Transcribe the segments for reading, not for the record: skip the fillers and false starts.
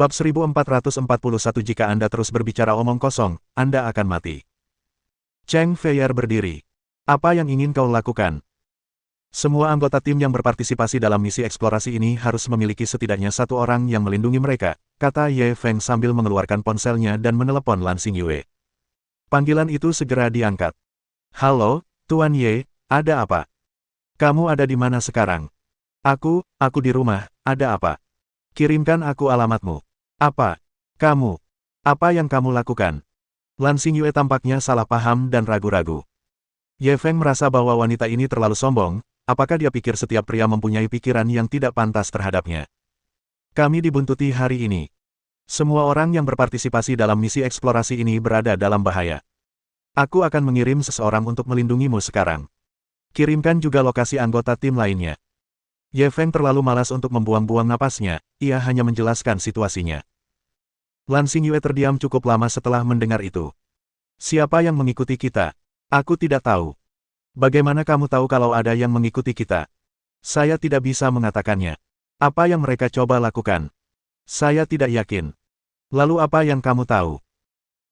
Bab 1441. Jika Anda terus berbicara omong kosong, Anda akan mati. Cheng Feier berdiri. Apa yang ingin kau lakukan? Semua anggota tim yang berpartisipasi dalam misi eksplorasi ini harus memiliki setidaknya satu orang yang melindungi mereka, kata Ye Feng sambil mengeluarkan ponselnya dan menelepon Lan Xingyue. Panggilan itu segera diangkat. Halo, Tuan Ye, ada apa? Kamu ada di mana sekarang? Aku di rumah, ada apa? Kirimkan aku alamatmu. Apa? Kamu? Apa yang kamu lakukan? Lan Xingyue tampaknya salah paham dan ragu-ragu. Ye Feng merasa bahwa wanita ini terlalu sombong, apakah dia pikir setiap pria mempunyai pikiran yang tidak pantas terhadapnya? Kami dibuntuti hari ini. Semua orang yang berpartisipasi dalam misi eksplorasi ini berada dalam bahaya. Aku akan mengirim seseorang untuk melindungimu sekarang. Kirimkan juga lokasi anggota tim lainnya. Ye Feng terlalu malas untuk membuang-buang napasnya, ia hanya menjelaskan situasinya. Lan Xingyue terdiam cukup lama setelah mendengar itu. Siapa yang mengikuti kita? Aku tidak tahu. Bagaimana kamu tahu kalau ada yang mengikuti kita? Saya tidak bisa mengatakannya. Apa yang mereka coba lakukan? Saya tidak yakin. Lalu apa yang kamu tahu?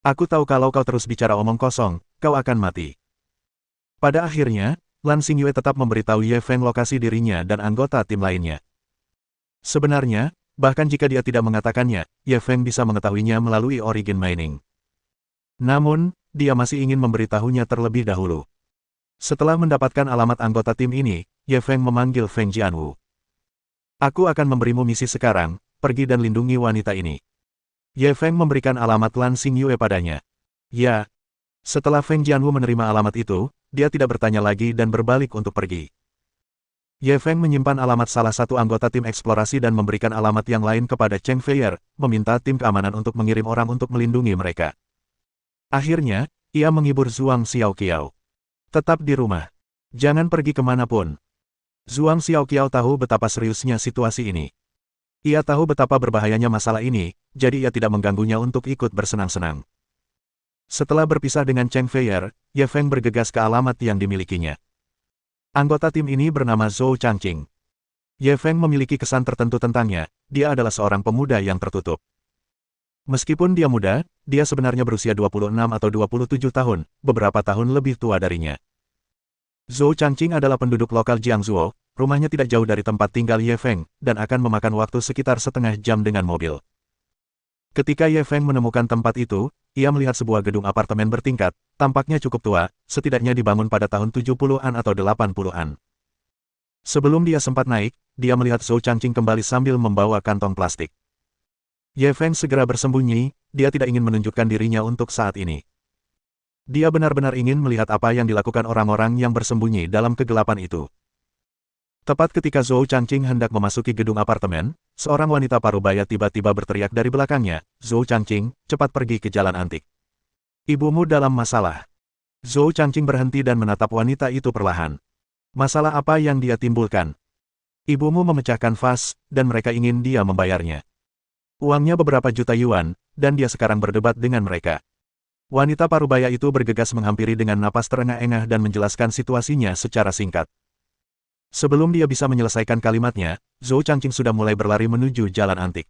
Aku tahu kalau kau terus bicara omong kosong, kau akan mati. Pada akhirnya, Lan Xingyue tetap memberitahu Ye Feng lokasi dirinya dan anggota tim lainnya. Sebenarnya, bahkan jika dia tidak mengatakannya, Ye Feng bisa mengetahuinya melalui Origin Mining. Namun, dia masih ingin memberitahunya terlebih dahulu. Setelah mendapatkan alamat anggota tim ini, Ye Feng memanggil Feng Jianwu. Aku akan memberimu misi sekarang, pergi dan lindungi wanita ini. Ye Feng memberikan alamat Lan Xingyue padanya. Ya. Setelah Feng Jianwu menerima alamat itu, dia tidak bertanya lagi dan berbalik untuk pergi. Ye Feng menyimpan alamat salah satu anggota tim eksplorasi dan memberikan alamat yang lain kepada Cheng Feier, meminta tim keamanan untuk mengirim orang untuk melindungi mereka. Akhirnya, ia menghibur Zhuang Xiaoqiao. Tetap di rumah. Jangan pergi kemanapun. Zhuang Xiaoqiao tahu betapa seriusnya situasi ini. Ia tahu betapa berbahayanya masalah ini, jadi ia tidak mengganggunya untuk ikut bersenang-senang. Setelah berpisah dengan Cheng Feier, Ye Feng bergegas ke alamat yang dimilikinya. Anggota tim ini bernama Zhou Changqing. Ye Feng memiliki kesan tertentu tentangnya, dia adalah seorang pemuda yang tertutup. Meskipun dia muda, dia sebenarnya berusia 26 atau 27 tahun, beberapa tahun lebih tua darinya. Zhou Changqing adalah penduduk lokal Jiangzuo, rumahnya tidak jauh dari tempat tinggal Ye Feng, dan akan memakan waktu sekitar setengah jam dengan mobil. Ketika Ye Feng menemukan tempat itu, ia melihat sebuah gedung apartemen bertingkat, tampaknya cukup tua, setidaknya dibangun pada tahun 70-an atau 80-an. Sebelum dia sempat naik, dia melihat Zhou Changqing kembali sambil membawa kantong plastik. Ye Feng segera bersembunyi, dia tidak ingin menunjukkan dirinya untuk saat ini. Dia benar-benar ingin melihat apa yang dilakukan orang-orang yang bersembunyi dalam kegelapan itu. Tepat ketika Zhou Changqing hendak memasuki gedung apartemen, seorang wanita parubaya tiba-tiba berteriak dari belakangnya, "Zhou Changqing, cepat pergi ke jalan antik. Ibumu dalam masalah." Zhou Changqing berhenti dan menatap wanita itu perlahan. Masalah apa yang dia timbulkan? Ibumu memecahkan vas, dan mereka ingin dia membayarnya. Uangnya beberapa juta yuan, dan dia sekarang berdebat dengan mereka. Wanita parubaya itu bergegas menghampiri dengan napas terengah-engah dan menjelaskan situasinya secara singkat. Sebelum dia bisa menyelesaikan kalimatnya, Zhou Changqing sudah mulai berlari menuju jalan antik.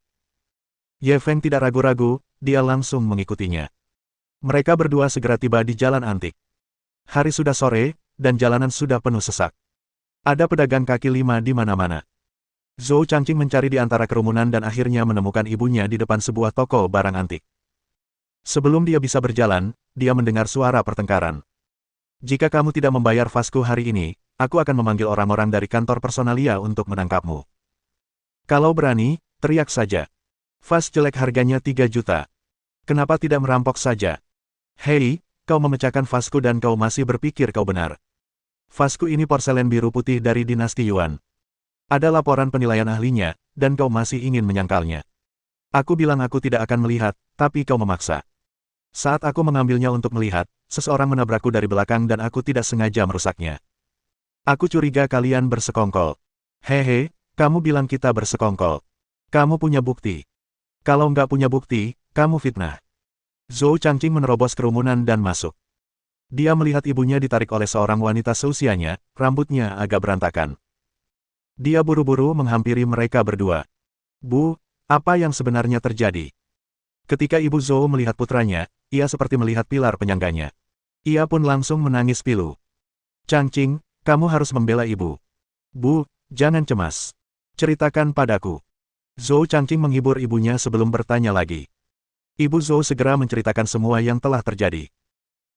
Ye Feng tidak ragu-ragu, dia langsung mengikutinya. Mereka berdua segera tiba di jalan antik. Hari sudah sore, dan jalanan sudah penuh sesak. Ada pedagang kaki lima di mana-mana. Zhou Changqing mencari di antara kerumunan dan akhirnya menemukan ibunya di depan sebuah toko barang antik. Sebelum dia bisa berjalan, dia mendengar suara pertengkaran. "Jika kamu tidak membayar vasku hari ini, aku akan memanggil orang-orang dari kantor personalia untuk menangkapmu. Kalau berani, teriak saja. Vas jelek harganya 3 juta. Kenapa tidak merampok saja? Hei, kau memecahkan vasku dan kau masih berpikir kau benar. Vasku ini porselen biru putih dari dinasti Yuan. Ada laporan penilaian ahlinya, dan kau masih ingin menyangkalnya. Aku bilang aku tidak akan melihat, tapi kau memaksa. Saat aku mengambilnya untuk melihat, seseorang menabrakku dari belakang dan aku tidak sengaja merusaknya. Aku curiga kalian bersekongkol. Hehe, kamu bilang kita bersekongkol. Kamu punya bukti. Kalau nggak punya bukti, kamu fitnah." Zhou Changqing menerobos kerumunan dan masuk. Dia melihat ibunya ditarik oleh seorang wanita seusianya, rambutnya agak berantakan. Dia buru-buru menghampiri mereka berdua. "Bu, Apa yang sebenarnya terjadi? Ketika Ibu Zhou melihat putranya, ia seperti melihat pilar penyangganya. Ia pun langsung menangis pilu. Changqing, kamu harus membela ibu. Bu, jangan cemas. Ceritakan padaku. Zhou Changqing menghibur ibunya sebelum bertanya lagi. Ibu Zhou segera menceritakan semua yang telah terjadi.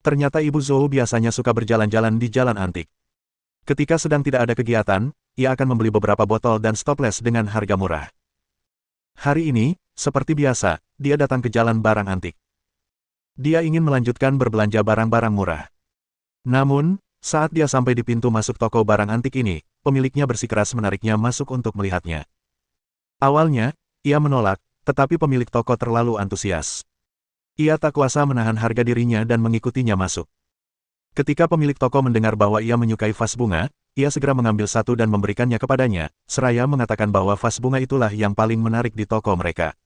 Ternyata Ibu Zhou biasanya suka berjalan-jalan di jalan antik. Ketika sedang tidak ada kegiatan, ia akan membeli beberapa botol dan stoples dengan harga murah. Hari ini, seperti biasa, dia datang ke jalan barang antik. Dia ingin melanjutkan berbelanja barang-barang murah. Namun, saat dia sampai di pintu masuk toko barang antik ini, pemiliknya bersikeras menariknya masuk untuk melihatnya. Awalnya, ia menolak, tetapi pemilik toko terlalu antusias. Ia tak kuasa menahan harga dirinya dan mengikutinya masuk. Ketika pemilik toko mendengar bahwa ia menyukai vas bunga, ia segera mengambil satu dan memberikannya kepadanya, seraya mengatakan bahwa vas bunga itulah yang paling menarik di toko mereka.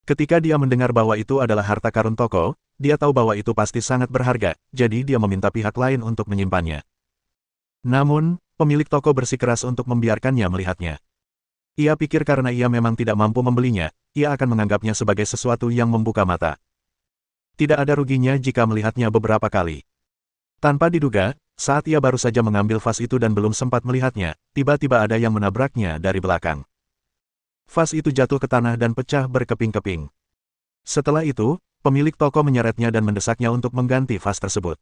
Ketika dia mendengar bahwa itu adalah harta karun toko, dia tahu bahwa itu pasti sangat berharga, jadi dia meminta pihak lain untuk menyimpannya. Namun, pemilik toko bersikeras untuk membiarkannya melihatnya. Ia pikir karena ia memang tidak mampu membelinya, ia akan menganggapnya sebagai sesuatu yang membuka mata. Tidak ada ruginya jika melihatnya beberapa kali. Tanpa diduga, saat ia baru saja mengambil vas itu dan belum sempat melihatnya, tiba-tiba ada yang menabraknya dari belakang. Vas itu jatuh ke tanah dan pecah berkeping-keping. Setelah itu, pemilik toko menyeretnya dan mendesaknya untuk mengganti vas tersebut.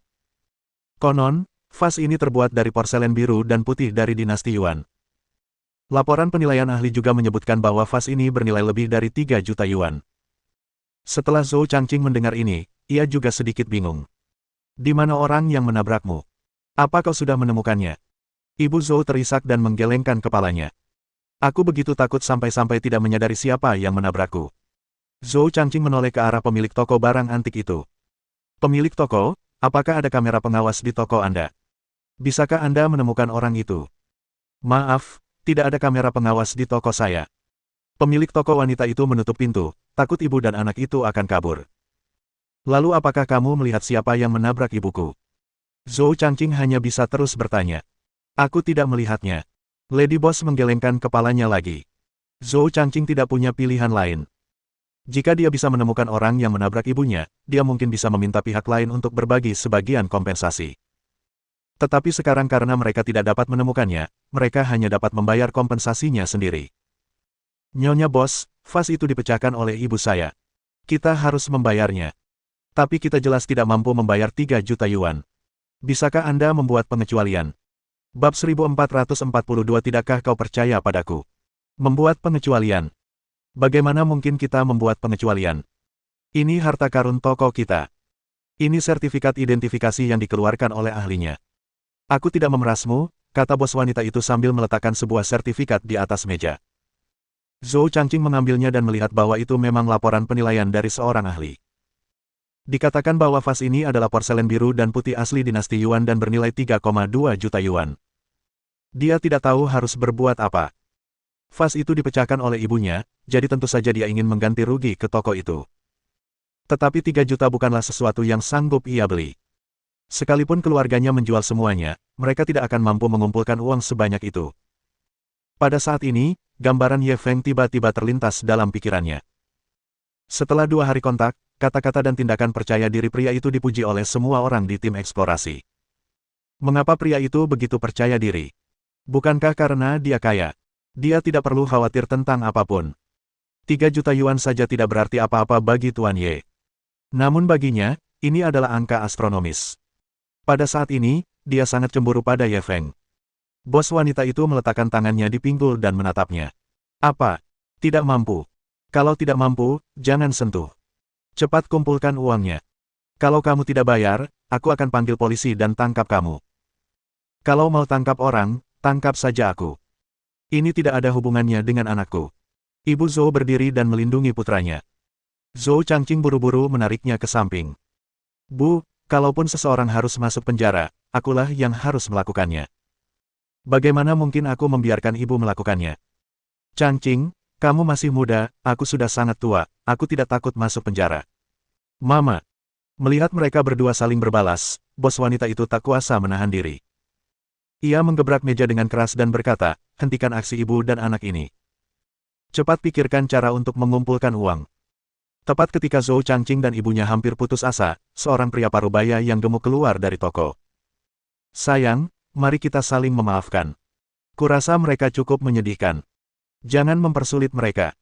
Konon, vas ini terbuat dari porselen biru dan putih dari dinasti Yuan. Laporan penilaian ahli juga menyebutkan bahwa vas ini bernilai lebih dari 3 juta yuan. Setelah Zhou Changqing mendengar ini, ia juga sedikit bingung. Di mana orang yang menabrakmu? Apa kau sudah menemukannya? Ibu Zhou terisak dan menggelengkan kepalanya. Aku begitu takut sampai-sampai tidak menyadari siapa yang menabrakku. Zhou Changqing menoleh ke arah pemilik toko barang antik itu. Pemilik toko, apakah ada kamera pengawas di toko Anda? Bisakah Anda menemukan orang itu? Maaf, tidak ada kamera pengawas di toko saya. Pemilik toko wanita itu menutup pintu, takut ibu dan anak itu akan kabur. Lalu apakah kamu melihat siapa yang menabrak ibuku? Zhou Changqing hanya bisa terus bertanya. Aku tidak melihatnya. Lady Boss menggelengkan kepalanya lagi. Zhou Changqing tidak punya pilihan lain. Jika dia bisa menemukan orang yang menabrak ibunya, dia mungkin bisa meminta pihak lain untuk berbagi sebagian kompensasi. Tetapi sekarang karena mereka tidak dapat menemukannya, mereka hanya dapat membayar kompensasinya sendiri. Nyonya Bos, vas itu dipecahkan oleh ibu saya. Kita harus membayarnya. Tapi kita jelas tidak mampu membayar 3 juta yuan. Bisakah Anda membuat pengecualian? Bab 1442 Tidakkah kau percaya padaku? Membuat pengecualian. Bagaimana mungkin kita membuat pengecualian? Ini harta karun toko kita. Ini sertifikat identifikasi yang dikeluarkan oleh ahlinya. Aku tidak memerasmu, kata bos wanita itu sambil meletakkan sebuah sertifikat di atas meja. Zhou Changqing mengambilnya dan melihat bahwa itu memang laporan penilaian dari seorang ahli. Dikatakan bahwa vas ini adalah porselen biru dan putih asli dinasti Yuan dan bernilai 3,2 juta yuan. Dia tidak tahu harus berbuat apa. Vas itu dipecahkan oleh ibunya, jadi tentu saja dia ingin mengganti rugi ke toko itu. Tetapi 3 juta bukanlah sesuatu yang sanggup ia beli. Sekalipun keluarganya menjual semuanya, mereka tidak akan mampu mengumpulkan uang sebanyak itu. Pada saat ini, gambaran Ye Feng tiba-tiba terlintas dalam pikirannya. Setelah 2 hari kontak, kata-kata dan tindakan percaya diri pria itu dipuji oleh semua orang di tim eksplorasi. Mengapa pria itu begitu percaya diri? Bukankah karena dia kaya? Dia tidak perlu khawatir tentang apapun. 3 juta yuan saja tidak berarti apa-apa bagi Tuan Ye. Namun baginya, ini adalah angka astronomis. Pada saat ini, dia sangat cemburu pada Ye Feng. Bos wanita itu meletakkan tangannya di pinggul dan menatapnya. Apa? Tidak mampu. Kalau tidak mampu, jangan sentuh. Cepat kumpulkan uangnya. Kalau kamu tidak bayar, aku akan panggil polisi dan tangkap kamu. Kalau mau tangkap orang, tangkap saja aku. Ini tidak ada hubungannya dengan anakku. Ibu Zhou berdiri dan melindungi putranya. Zhou Changqing buru-buru menariknya ke samping. Bu, kalaupun seseorang harus masuk penjara, akulah yang harus melakukannya. Bagaimana mungkin aku membiarkan ibu melakukannya? Changqing, kamu masih muda, aku sudah sangat tua, aku tidak takut masuk penjara. Mama. Melihat mereka berdua saling berbalas, bos wanita itu tak kuasa menahan diri. Ia menggebrak meja dengan keras dan berkata, hentikan aksi ibu dan anak ini. Cepat pikirkan cara untuk mengumpulkan uang. Tepat ketika Zhou Changqing dan ibunya hampir putus asa, seorang pria parubaya yang gemuk keluar dari toko. Sayang, mari kita saling memaafkan. Kurasa mereka cukup menyedihkan. Jangan mempersulit mereka.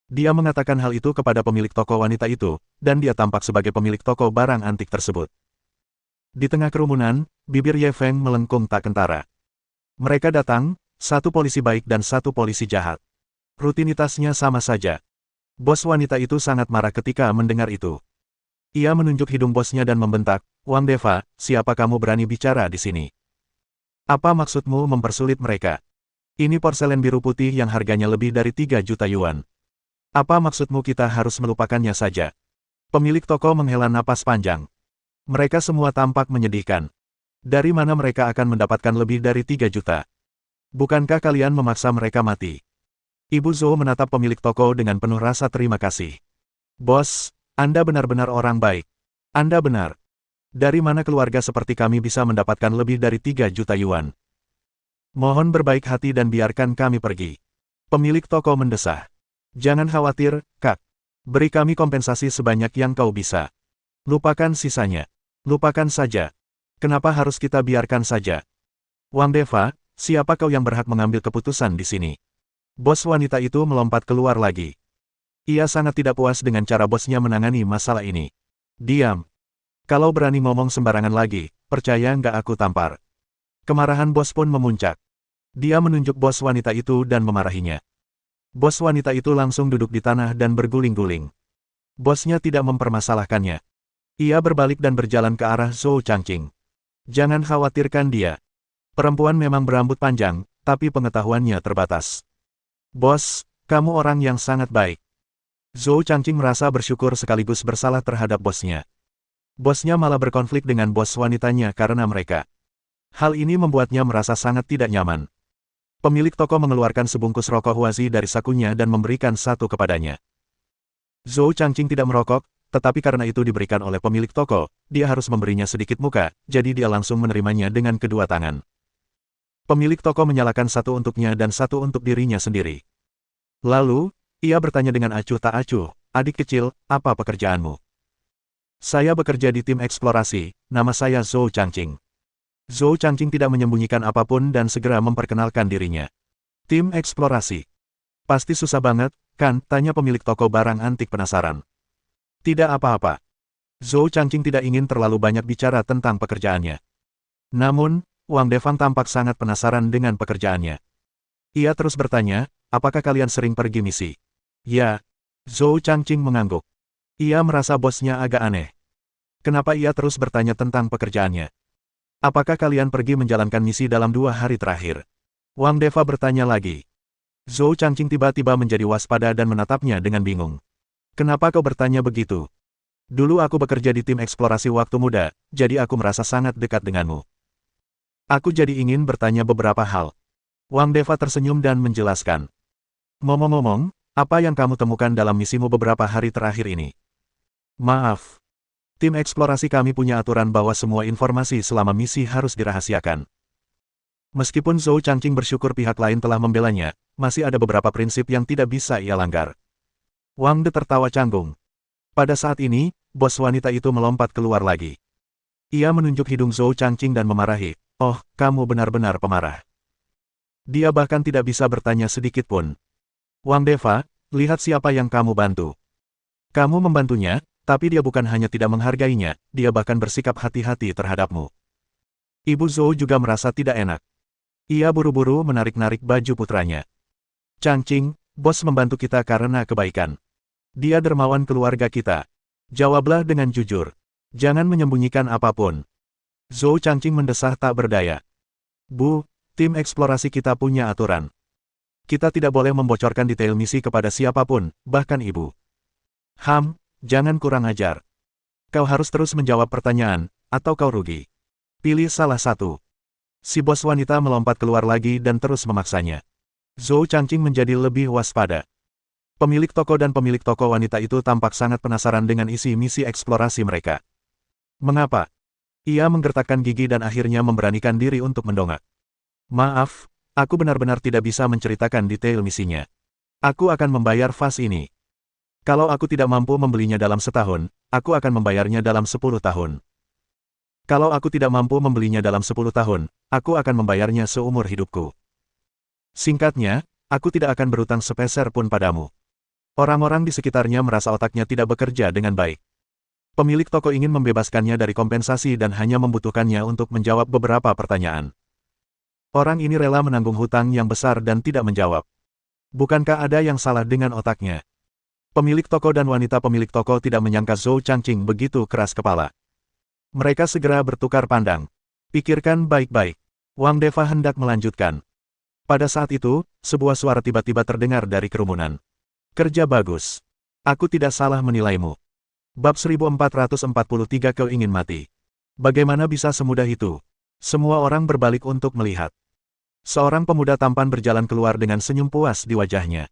Dia mengatakan hal itu kepada pemilik toko wanita itu, dan dia tampak sebagai pemilik toko barang antik tersebut. Di tengah kerumunan, bibir Ye Feng melengkung tak kentara. Mereka datang, satu polisi baik dan satu polisi jahat. Rutinitasnya sama saja. Bos wanita itu sangat marah ketika mendengar itu. Ia menunjuk hidung bosnya dan membentak, "Wang Deva, siapa kamu berani bicara di sini? Apa maksudmu mempersulit mereka? Ini porselen biru putih yang harganya lebih dari 3 juta yuan. Apa maksudmu kita harus melupakannya saja?" Pemilik toko menghela napas panjang. Mereka semua tampak menyedihkan. Dari mana mereka akan mendapatkan lebih dari 3 juta? Bukankah kalian memaksa mereka mati? Ibu Zhou menatap pemilik toko dengan penuh rasa terima kasih. "Bos, Anda benar-benar orang baik. Anda benar. Dari mana keluarga seperti kami bisa mendapatkan lebih dari 3 juta yuan? Mohon berbaik hati dan biarkan kami pergi." Pemilik toko mendesah. "Jangan khawatir, Kak. Beri kami kompensasi sebanyak yang kau bisa. Lupakan sisanya. Lupakan saja. Kenapa harus kita biarkan saja? Wang Deva, siapa kau yang berhak mengambil keputusan di sini?" Bos wanita itu melompat keluar lagi. Ia sangat tidak puas dengan cara bosnya menangani masalah ini. "Diam. Kalau berani ngomong sembarangan lagi, percaya nggak aku tampar." Kemarahan bos pun memuncak. Dia menunjuk bos wanita itu dan memarahinya. Bos wanita itu langsung duduk di tanah dan berguling-guling. Bosnya tidak mempermasalahkannya. Ia berbalik dan berjalan ke arah Zhou Changqing. "Jangan khawatirkan dia. Perempuan memang berambut panjang, tapi pengetahuannya terbatas." "Bos, kamu orang yang sangat baik." Zhou Changqing merasa bersyukur sekaligus bersalah terhadap bosnya. Bosnya malah berkonflik dengan bos wanitanya karena mereka. Hal ini membuatnya merasa sangat tidak nyaman. Pemilik toko mengeluarkan sebungkus rokok Huazi dari sakunya dan memberikan satu kepadanya. Zhou Changqing tidak merokok, tetapi karena itu diberikan oleh pemilik toko, dia harus memberinya sedikit muka, jadi dia langsung menerimanya dengan kedua tangan. Pemilik toko menyalakan satu untuknya dan satu untuk dirinya sendiri. Lalu, ia bertanya dengan acuh tak acuh, "Adik kecil, apa pekerjaanmu?" "Saya bekerja di tim eksplorasi, nama saya Zhou Changqing." Zhou Changqing tidak menyembunyikan apapun dan segera memperkenalkan dirinya. "Tim eksplorasi? Pasti susah banget, kan?" tanya pemilik toko barang antik penasaran. "Tidak apa-apa." Zhou Changqing tidak ingin terlalu banyak bicara tentang pekerjaannya. Namun, Wang Defang tampak sangat penasaran dengan pekerjaannya. Ia terus bertanya, "Apakah kalian sering pergi misi?" "Ya." Zhou Changqing mengangguk. Ia merasa bosnya agak aneh. Kenapa ia terus bertanya tentang pekerjaannya? "Apakah kalian pergi menjalankan misi dalam 2 hari terakhir?" Wang Deva bertanya lagi. Zhou Changqing tiba-tiba menjadi waspada dan menatapnya dengan bingung. "Kenapa kau bertanya begitu? Dulu aku bekerja di tim eksplorasi waktu muda, jadi aku merasa sangat dekat denganmu. Aku jadi ingin bertanya beberapa hal." Wang Deva tersenyum dan menjelaskan. "Ngomong-ngomong, apa yang kamu temukan dalam misimu beberapa hari terakhir ini?" "Maaf. Tim eksplorasi kami punya aturan bahwa semua informasi selama misi harus dirahasiakan." Meskipun Zhou Changqing bersyukur pihak lain telah membelanya, masih ada beberapa prinsip yang tidak bisa ia langgar. Wang De tertawa canggung. Pada saat ini, bos wanita itu melompat keluar lagi. Ia menunjuk hidung Zhou Changqing dan memarahi, "Oh, kamu benar-benar pemarah." Dia bahkan tidak bisa bertanya sedikit pun. "Wang Deva, lihat siapa yang kamu bantu. Kamu membantunya, tapi dia bukan hanya tidak menghargainya, dia bahkan bersikap hati-hati terhadapmu." Ibu Zhou juga merasa tidak enak. Ia buru-buru menarik-narik baju putranya. "Changqing, bos membantu kita karena kebaikan. Dia dermawan keluarga kita. Jawablah dengan jujur. Jangan menyembunyikan apapun." Zhou Changqing mendesah tak berdaya. "Bu, tim eksplorasi kita punya aturan. Kita tidak boleh membocorkan detail misi kepada siapapun, bahkan ibu." Jangan kurang ajar. Kau harus terus menjawab pertanyaan, atau kau rugi. Pilih salah satu." Si bos wanita melompat keluar lagi dan terus memaksanya. Zhou Changqing menjadi lebih waspada. Pemilik toko dan pemilik toko wanita itu tampak sangat penasaran dengan isi misi eksplorasi mereka. "Mengapa?" Ia menggertakkan gigi dan akhirnya memberanikan diri untuk mendongak. "Maaf, aku benar-benar tidak bisa menceritakan detail misinya. Aku akan membayar vas ini. Kalau aku tidak mampu membelinya dalam setahun, aku akan membayarnya dalam 10 tahun. Kalau aku tidak mampu membelinya dalam 10 tahun, aku akan membayarnya seumur hidupku. Singkatnya, aku tidak akan berutang sepeser pun padamu. Orang-orang di sekitarnya merasa otaknya tidak bekerja dengan baik. Pemilik toko ingin membebaskannya dari kompensasi dan hanya membutuhkannya untuk menjawab beberapa pertanyaan. Orang ini rela menanggung hutang yang besar dan tidak menjawab. Bukankah ada yang salah dengan otaknya? Pemilik toko dan wanita pemilik toko tidak menyangka Zhou Changqing begitu keras kepala. Mereka segera bertukar pandang. Pikirkan baik-baik. Wang Deva hendak melanjutkan. Pada saat itu, sebuah suara tiba-tiba terdengar dari kerumunan. Kerja bagus. Aku tidak salah menilaimu. Bab 1443 Kau ingin mati. Bagaimana bisa semudah itu? Semua orang berbalik untuk melihat. Seorang pemuda tampan berjalan keluar dengan senyum puas di wajahnya.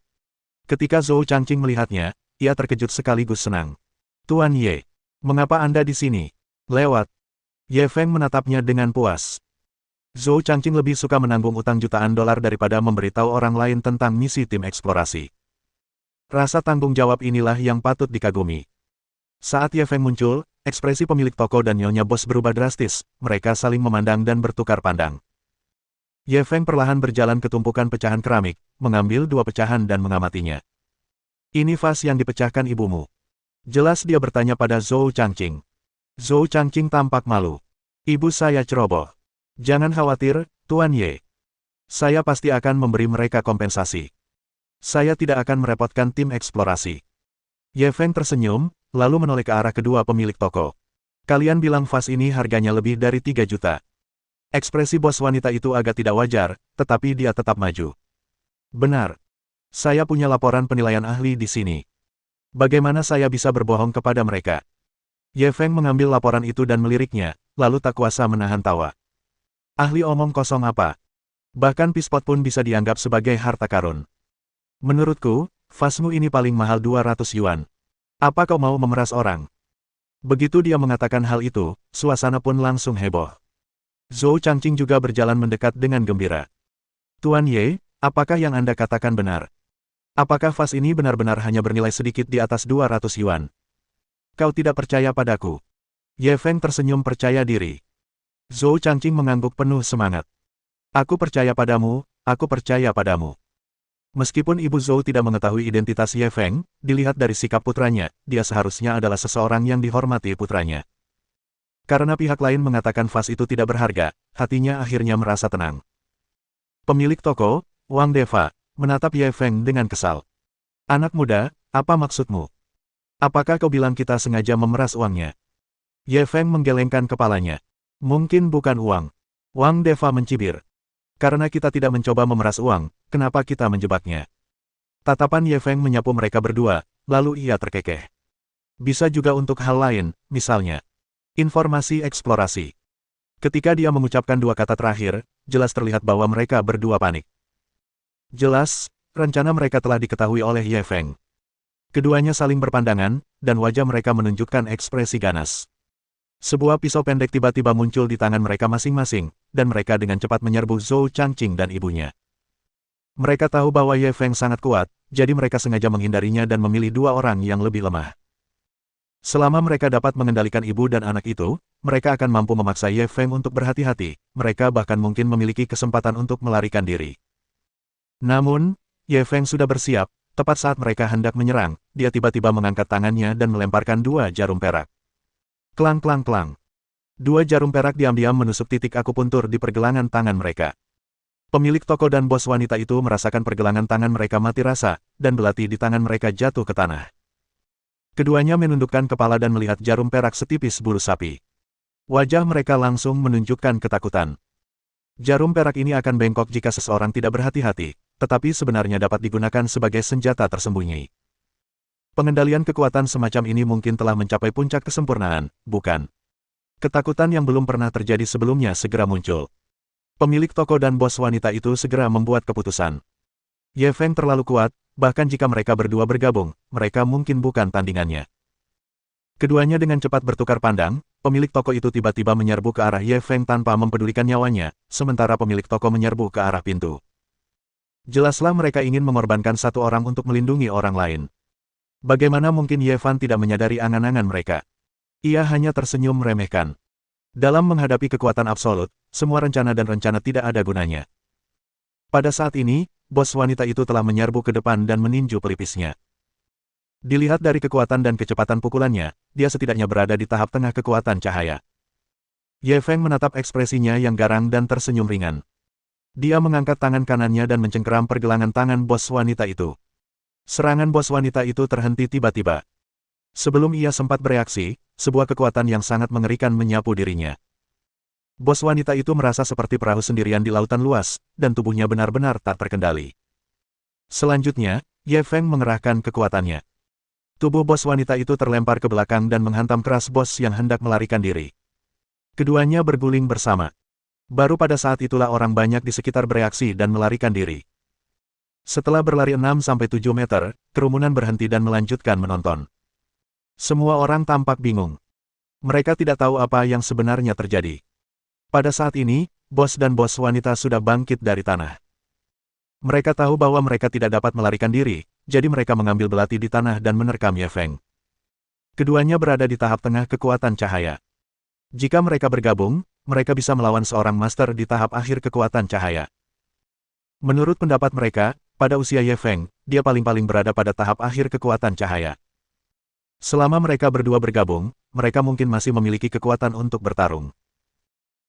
Ketika Zhou Changqing melihatnya, ia terkejut sekaligus senang. Tuan Ye, mengapa Anda di sini? Lewat. Ye Feng menatapnya dengan puas. Zhou Changqing lebih suka menanggung utang jutaan dolar daripada memberitahu orang lain tentang misi tim eksplorasi. Rasa tanggung jawab inilah yang patut dikagumi. Saat Ye Feng muncul, ekspresi pemilik toko dan nyonya bos berubah drastis, mereka saling memandang dan bertukar pandang. Ye Feng perlahan berjalan ke tumpukan pecahan keramik, mengambil 2 pecahan dan mengamatinya. Ini vas yang dipecahkan ibumu. Jelas dia bertanya pada Zhou Changqing. Zhou Changqing tampak malu. Ibu saya ceroboh. Jangan khawatir, Tuan Ye. Saya pasti akan memberi mereka kompensasi. Saya tidak akan merepotkan tim eksplorasi. Ye Feng tersenyum, lalu menoleh ke arah kedua pemilik toko. Kalian bilang vas ini harganya lebih dari 3 juta. Ekspresi bos wanita itu agak tidak wajar, tetapi dia tetap maju. Benar. Saya punya laporan penilaian ahli di sini. Bagaimana saya bisa berbohong kepada mereka? Ye Feng mengambil laporan itu dan meliriknya, lalu tak kuasa menahan tawa. Ahli omong kosong apa? Bahkan pispot pun bisa dianggap sebagai harta karun. Menurutku, vasmu ini paling mahal 200 yuan. Apa kau mau memeras orang? Begitu dia mengatakan hal itu, suasana pun langsung heboh. Zhou Changqing juga berjalan mendekat dengan gembira. Tuan Ye, apakah yang Anda katakan benar? Apakah vas ini benar-benar hanya bernilai sedikit di atas 200 yuan? Kau tidak percaya padaku? Ye Feng tersenyum percaya diri. Zhou Changqing mengangguk penuh semangat. Aku percaya padamu, aku percaya padamu. Meskipun Ibu Zhou tidak mengetahui identitas Ye Feng, dilihat dari sikap putranya, dia seharusnya adalah seseorang yang dihormati putranya. Karena pihak lain mengatakan vas itu tidak berharga, hatinya akhirnya merasa tenang. Pemilik toko, Wang Deva, menatap Ye Feng dengan kesal. Anak muda, apa maksudmu? Apakah kau bilang kita sengaja memeras uangnya? Ye Feng menggelengkan kepalanya. Mungkin bukan uang. Wang Deva mencibir. Karena kita tidak mencoba memeras uang, kenapa kita menjebaknya? Tatapan Ye Feng menyapu mereka berdua, lalu ia terkekeh. Bisa juga untuk hal lain, misalnya informasi eksplorasi. Ketika dia mengucapkan 2 kata terakhir, jelas terlihat bahwa mereka berdua panik. Jelas, rencana mereka telah diketahui oleh Ye Feng. Keduanya saling berpandangan, dan wajah mereka menunjukkan ekspresi ganas. Sebuah pisau pendek tiba-tiba muncul di tangan mereka masing-masing, dan mereka dengan cepat menyerbu Zhou Changqing dan ibunya. Mereka tahu bahwa Ye Feng sangat kuat, jadi mereka sengaja menghindarinya dan memilih 2 orang yang lebih lemah. Selama mereka dapat mengendalikan ibu dan anak itu, mereka akan mampu memaksa Ye Feng untuk berhati-hati, mereka bahkan mungkin memiliki kesempatan untuk melarikan diri. Namun, Ye Feng sudah bersiap, tepat saat mereka hendak menyerang, dia tiba-tiba mengangkat tangannya dan melemparkan 2 jarum perak. Klang-klang-klang. 2 jarum perak diam-diam menusuk titik akupuntur di pergelangan tangan mereka. Pemilik toko dan bos wanita itu merasakan pergelangan tangan mereka mati rasa, dan belati di tangan mereka jatuh ke tanah. Keduanya menundukkan kepala dan melihat jarum perak setipis bulu sapi. Wajah mereka langsung menunjukkan ketakutan. Jarum perak ini akan bengkok jika seseorang tidak berhati-hati, tetapi sebenarnya dapat digunakan sebagai senjata tersembunyi. Pengendalian kekuatan semacam ini mungkin telah mencapai puncak kesempurnaan, bukan? Ketakutan yang belum pernah terjadi sebelumnya segera muncul. Pemilik toko dan bos wanita itu segera membuat keputusan. Ye Feng terlalu kuat, bahkan jika mereka berdua bergabung, mereka mungkin bukan tandingannya. Keduanya dengan cepat bertukar pandang, pemilik toko itu tiba-tiba menyerbu ke arah Ye Feng tanpa mempedulikan nyawanya, sementara pemilik toko menyerbu ke arah pintu. Jelaslah mereka ingin mengorbankan satu orang untuk melindungi orang lain. Bagaimana mungkin Ye Fan tidak menyadari angan-angan mereka? Ia hanya tersenyum meremehkan. Dalam menghadapi kekuatan absolut, semua rencana dan rencana tidak ada gunanya. Pada saat ini, bos wanita itu telah menyerbu ke depan dan meninju pelipisnya. Dilihat dari kekuatan dan kecepatan pukulannya, dia setidaknya berada di tahap tengah kekuatan cahaya. Ye Feng menatap ekspresinya yang garang dan tersenyum ringan. Dia mengangkat tangan kanannya dan mencengkeram pergelangan tangan bos wanita itu. Serangan bos wanita itu terhenti tiba-tiba. Sebelum ia sempat bereaksi, sebuah kekuatan yang sangat mengerikan menyapu dirinya. Bos wanita itu merasa seperti perahu sendirian di lautan luas, dan tubuhnya benar-benar tak terkendali. Selanjutnya, Ye Feng mengerahkan kekuatannya. Tubuh bos wanita itu terlempar ke belakang dan menghantam keras bos yang hendak melarikan diri. Keduanya berguling bersama. Baru pada saat itulah orang banyak di sekitar bereaksi dan melarikan diri. Setelah berlari 6-7 meter, kerumunan berhenti dan melanjutkan menonton. Semua orang tampak bingung. Mereka tidak tahu apa yang sebenarnya terjadi. Pada saat ini, bos dan bos wanita sudah bangkit dari tanah. Mereka tahu bahwa mereka tidak dapat melarikan diri, jadi mereka mengambil belati di tanah dan menerkam Ye Feng. Keduanya berada di tahap tengah kekuatan cahaya. Jika mereka bergabung, mereka bisa melawan seorang master di tahap akhir kekuatan cahaya. Menurut pendapat mereka, pada usia Ye Feng, dia paling-paling berada pada tahap akhir kekuatan cahaya. Selama mereka berdua bergabung, mereka mungkin masih memiliki kekuatan untuk bertarung.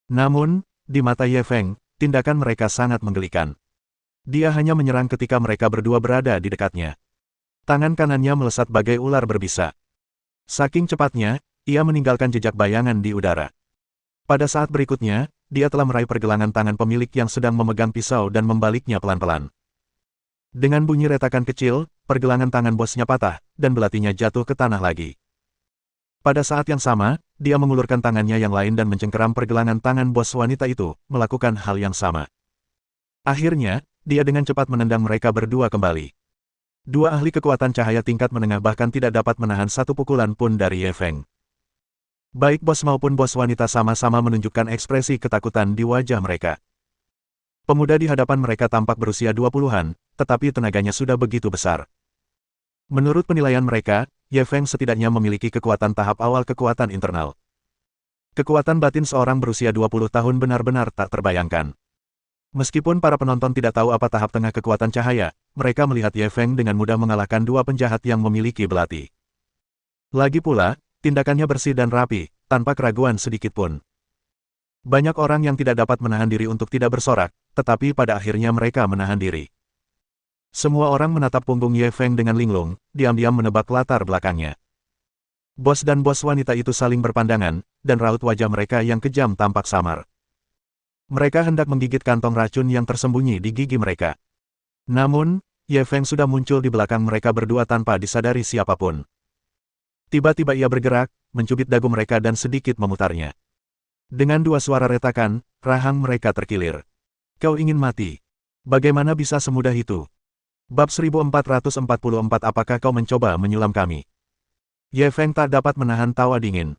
Namun, di mata Ye Feng, tindakan mereka sangat menggelikan. Dia hanya menyerang ketika mereka berdua berada di dekatnya. Tangan kanannya melesat bagai ular berbisa. Saking cepatnya, ia meninggalkan jejak bayangan di udara. Pada saat berikutnya, dia telah meraih pergelangan tangan pemilik yang sedang memegang pisau dan membaliknya pelan-pelan. Dengan bunyi retakan kecil, pergelangan tangan bosnya patah, dan belatinya jatuh ke tanah lagi. Pada saat yang sama, dia mengulurkan tangannya yang lain dan mencengkeram pergelangan tangan bos wanita itu, melakukan hal yang sama. Akhirnya, dia dengan cepat menendang mereka berdua kembali. Dua ahli kekuatan cahaya tingkat menengah bahkan tidak dapat menahan satu pukulan pun dari Ye Feng. Baik bos maupun bos wanita sama-sama menunjukkan ekspresi ketakutan di wajah mereka. Pemuda di hadapan mereka tampak berusia 20-an, tetapi tenaganya sudah begitu besar. Menurut penilaian mereka, Ye Feng setidaknya memiliki kekuatan tahap awal kekuatan internal. Kekuatan batin seorang berusia 20 tahun benar-benar tak terbayangkan. Meskipun para penonton tidak tahu apa tahap tengah kekuatan cahaya, mereka melihat Ye Feng dengan mudah mengalahkan dua penjahat yang memiliki belati. Lagi pula, tindakannya bersih dan rapi, tanpa keraguan sedikit pun. Banyak orang yang tidak dapat menahan diri untuk tidak bersorak, tetapi pada akhirnya mereka menahan diri. Semua orang menatap punggung Ye Feng dengan linglung, diam-diam menebak latar belakangnya. Bos dan bos wanita itu saling berpandangan, dan raut wajah mereka yang kejam tampak samar. Mereka hendak menggigit kantong racun yang tersembunyi di gigi mereka. Namun, Ye Feng sudah muncul di belakang mereka berdua tanpa disadari siapapun. Tiba-tiba ia bergerak, mencubit dagu mereka dan sedikit memutarnya. Dengan dua suara retakan, rahang mereka terkilir. Kau ingin mati? Bagaimana bisa semudah itu? Bab 1444 Apakah kau mencoba menyulam kami? Ye Feng tak dapat menahan tawa dingin.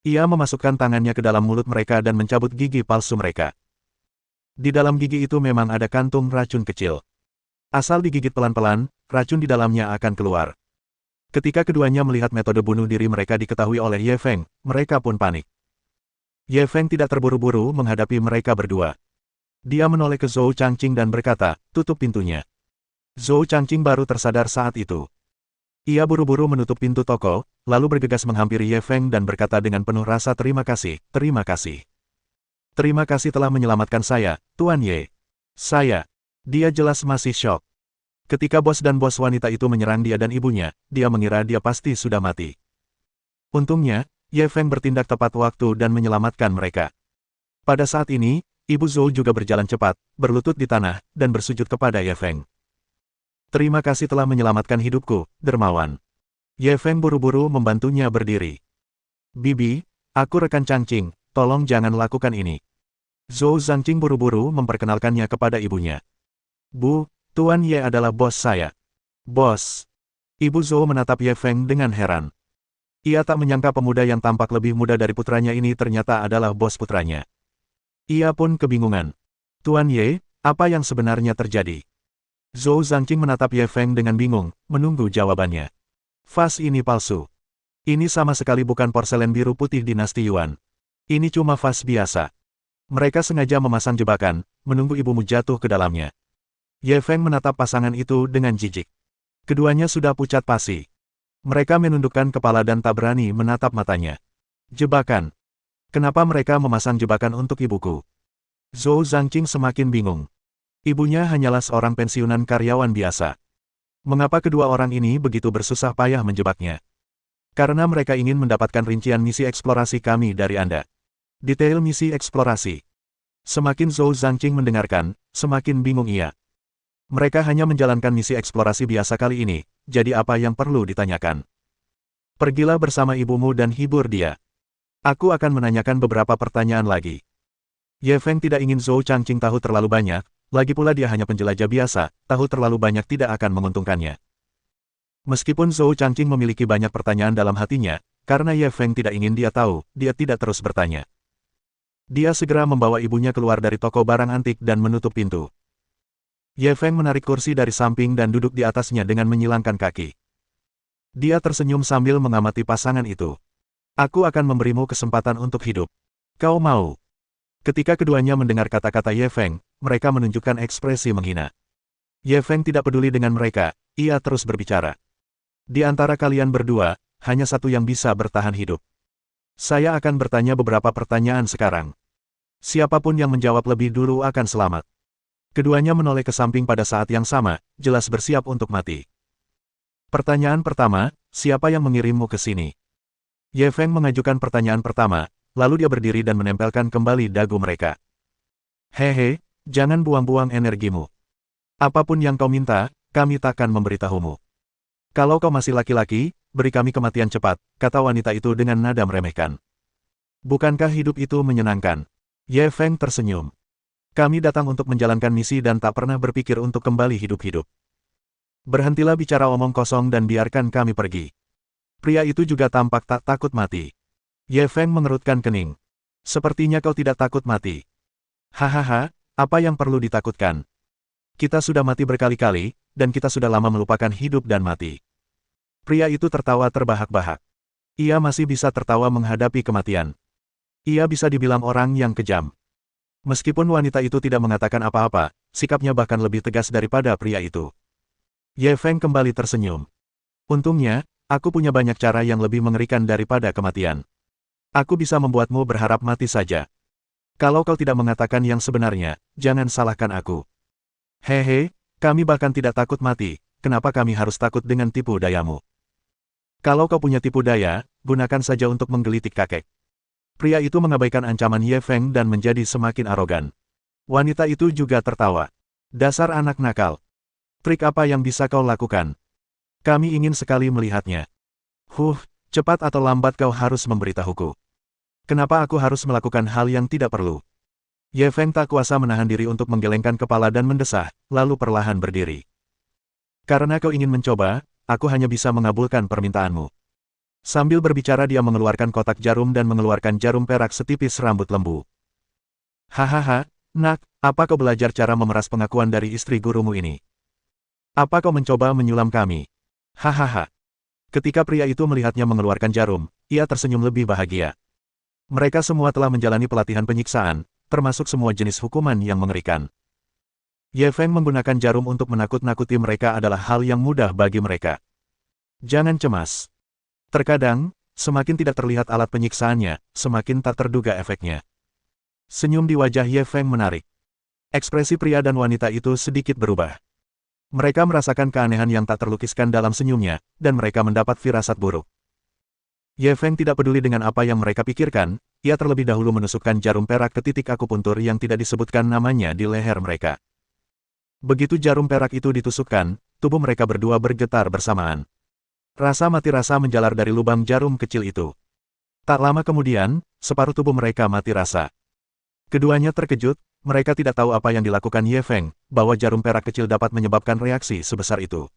Ia memasukkan tangannya ke dalam mulut mereka dan mencabut gigi palsu mereka. Di dalam gigi itu memang ada kantung racun kecil. Asal digigit pelan-pelan, racun di dalamnya akan keluar. Ketika keduanya melihat metode bunuh diri mereka diketahui oleh Ye Feng, mereka pun panik. Ye Feng tidak terburu-buru menghadapi mereka berdua. Dia menoleh ke Zhou Changqing dan berkata, tutup pintunya. Zhou Changqing baru tersadar saat itu. Ia buru-buru menutup pintu toko, lalu bergegas menghampiri Ye Feng dan berkata dengan penuh rasa terima kasih, terima kasih. Terima kasih telah menyelamatkan saya, Tuan Ye. Saya. Dia jelas masih syok. Ketika bos dan bos wanita itu menyerang dia dan ibunya, dia mengira dia pasti sudah mati. Untungnya, Ye Feng bertindak tepat waktu dan menyelamatkan mereka. Pada saat ini, Ibu Zhou juga berjalan cepat, berlutut di tanah, dan bersujud kepada Ye Feng. Terima kasih telah menyelamatkan hidupku, dermawan. Ye Feng buru-buru membantunya berdiri. Bibi, aku rekan Changqing, tolong jangan lakukan ini. Zhou Zhangqing buru-buru memperkenalkannya kepada ibunya. Bu, Tuan Ye adalah bos saya. Bos. Ibu Zhou menatap Ye Feng dengan heran. Ia tak menyangka pemuda yang tampak lebih muda dari putranya ini ternyata adalah bos putranya. Ia pun kebingungan. Tuan Ye, apa yang sebenarnya terjadi? Zhou Zhangqing menatap Ye Feng dengan bingung, menunggu jawabannya. Vas ini palsu. Ini sama sekali bukan porselen biru putih dinasti Yuan. Ini cuma vas biasa. Mereka sengaja memasang jebakan, menunggu ibumu jatuh ke dalamnya. Ye Feng menatap pasangan itu dengan jijik. Keduanya sudah pucat pasi. Mereka menundukkan kepala dan tak berani menatap matanya. Jebakan. Kenapa mereka memasang jebakan untuk ibuku? Zhou Zhangqing semakin bingung. Ibunya hanyalah seorang pensiunan karyawan biasa. Mengapa kedua orang ini begitu bersusah payah menjebaknya? Karena mereka ingin mendapatkan rincian misi eksplorasi kami dari Anda. Detail misi eksplorasi. Semakin Zhou Zhangqing mendengarkan, semakin bingung ia. Mereka hanya menjalankan misi eksplorasi biasa kali ini, jadi apa yang perlu ditanyakan? Pergilah bersama ibumu dan hibur dia. Aku akan menanyakan beberapa pertanyaan lagi. Ye Feng tidak ingin Zhou Zhangqing tahu terlalu banyak, lagi pula dia hanya penjelajah biasa, tahu terlalu banyak tidak akan menguntungkannya. Meskipun Zhou Zhangqing memiliki banyak pertanyaan dalam hatinya, karena Ye Feng tidak ingin dia tahu, dia tidak terus bertanya. Dia segera membawa ibunya keluar dari toko barang antik dan menutup pintu. Ye Feng menarik kursi dari samping dan duduk di atasnya dengan menyilangkan kaki. Dia tersenyum sambil mengamati pasangan itu. Aku akan memberimu kesempatan untuk hidup. Kau mau? Ketika keduanya mendengar kata-kata Ye Feng, mereka menunjukkan ekspresi menghina. Ye Feng tidak peduli dengan mereka, ia terus berbicara. Di antara kalian berdua, hanya satu yang bisa bertahan hidup. Saya akan bertanya beberapa pertanyaan sekarang. Siapapun yang menjawab lebih dulu akan selamat. Keduanya menoleh ke samping pada saat yang sama, jelas bersiap untuk mati. Pertanyaan pertama, siapa yang mengirimmu ke sini? Ye Feng mengajukan pertanyaan pertama, lalu dia berdiri dan menempelkan kembali dagu mereka. Hehe, jangan buang-buang energimu. Apapun yang kau minta, kami takkan memberitahumu. Kalau kau masih laki-laki, beri kami kematian cepat, kata wanita itu dengan nada meremehkan. Bukankah hidup itu menyenangkan? Ye Feng tersenyum. Kami datang untuk menjalankan misi dan tak pernah berpikir untuk kembali hidup-hidup. Berhentilah bicara omong kosong dan biarkan kami pergi. Pria itu juga tampak tak takut mati. Ye Feng mengerutkan kening. Sepertinya kau tidak takut mati. Hahaha, apa yang perlu ditakutkan? Kita sudah mati berkali-kali, dan kita sudah lama melupakan hidup dan mati. Pria itu tertawa terbahak-bahak. Ia masih bisa tertawa menghadapi kematian. Ia bisa dibilang orang yang kejam. Meskipun wanita itu tidak mengatakan apa-apa, sikapnya bahkan lebih tegas daripada pria itu. Ye Feng kembali tersenyum. Untungnya, aku punya banyak cara yang lebih mengerikan daripada kematian. Aku bisa membuatmu berharap mati saja. Kalau kau tidak mengatakan yang sebenarnya, jangan salahkan aku. Hehe, kami bahkan tidak takut mati, kenapa kami harus takut dengan tipu dayamu? Kalau kau punya tipu daya, gunakan saja untuk menggelitik kakek. Pria itu mengabaikan ancaman Ye Feng dan menjadi semakin arogan. Wanita itu juga tertawa. Dasar anak nakal. Trik apa yang bisa kau lakukan? Kami ingin sekali melihatnya. Cepat atau lambat kau harus memberitahuku. Kenapa aku harus melakukan hal yang tidak perlu? Ye Feng tak kuasa menahan diri untuk menggelengkan kepala dan mendesah, lalu perlahan berdiri. Karena kau ingin mencoba, aku hanya bisa mengabulkan permintaanmu. Sambil berbicara dia mengeluarkan kotak jarum dan mengeluarkan jarum perak setipis rambut lembu. Hahaha, nak, apa kau belajar cara memeras pengakuan dari istri gurumu ini? Apa kau mencoba menyulam kami? Hahaha. Ketika pria itu melihatnya mengeluarkan jarum, ia tersenyum lebih bahagia. Mereka semua telah menjalani pelatihan penyiksaan, termasuk semua jenis hukuman yang mengerikan. Ye Feng menggunakan jarum untuk menakut-nakuti mereka adalah hal yang mudah bagi mereka. Jangan cemas. Terkadang, semakin tidak terlihat alat penyiksaannya, semakin tak terduga efeknya. Senyum di wajah Ye Feng menarik. Ekspresi pria dan wanita itu sedikit berubah. Mereka merasakan keanehan yang tak terlukiskan dalam senyumnya, dan mereka mendapat firasat buruk. Ye Feng tidak peduli dengan apa yang mereka pikirkan, ia terlebih dahulu menusukkan jarum perak ke titik akupuntur yang tidak disebutkan namanya di leher mereka. Begitu jarum perak itu ditusukkan, tubuh mereka berdua bergetar bersamaan. Rasa mati rasa menjalar dari lubang jarum kecil itu. Tak lama kemudian, separuh tubuh mereka mati rasa. Keduanya terkejut, mereka tidak tahu apa yang dilakukan Ye Feng, bahwa jarum perak kecil dapat menyebabkan reaksi sebesar itu.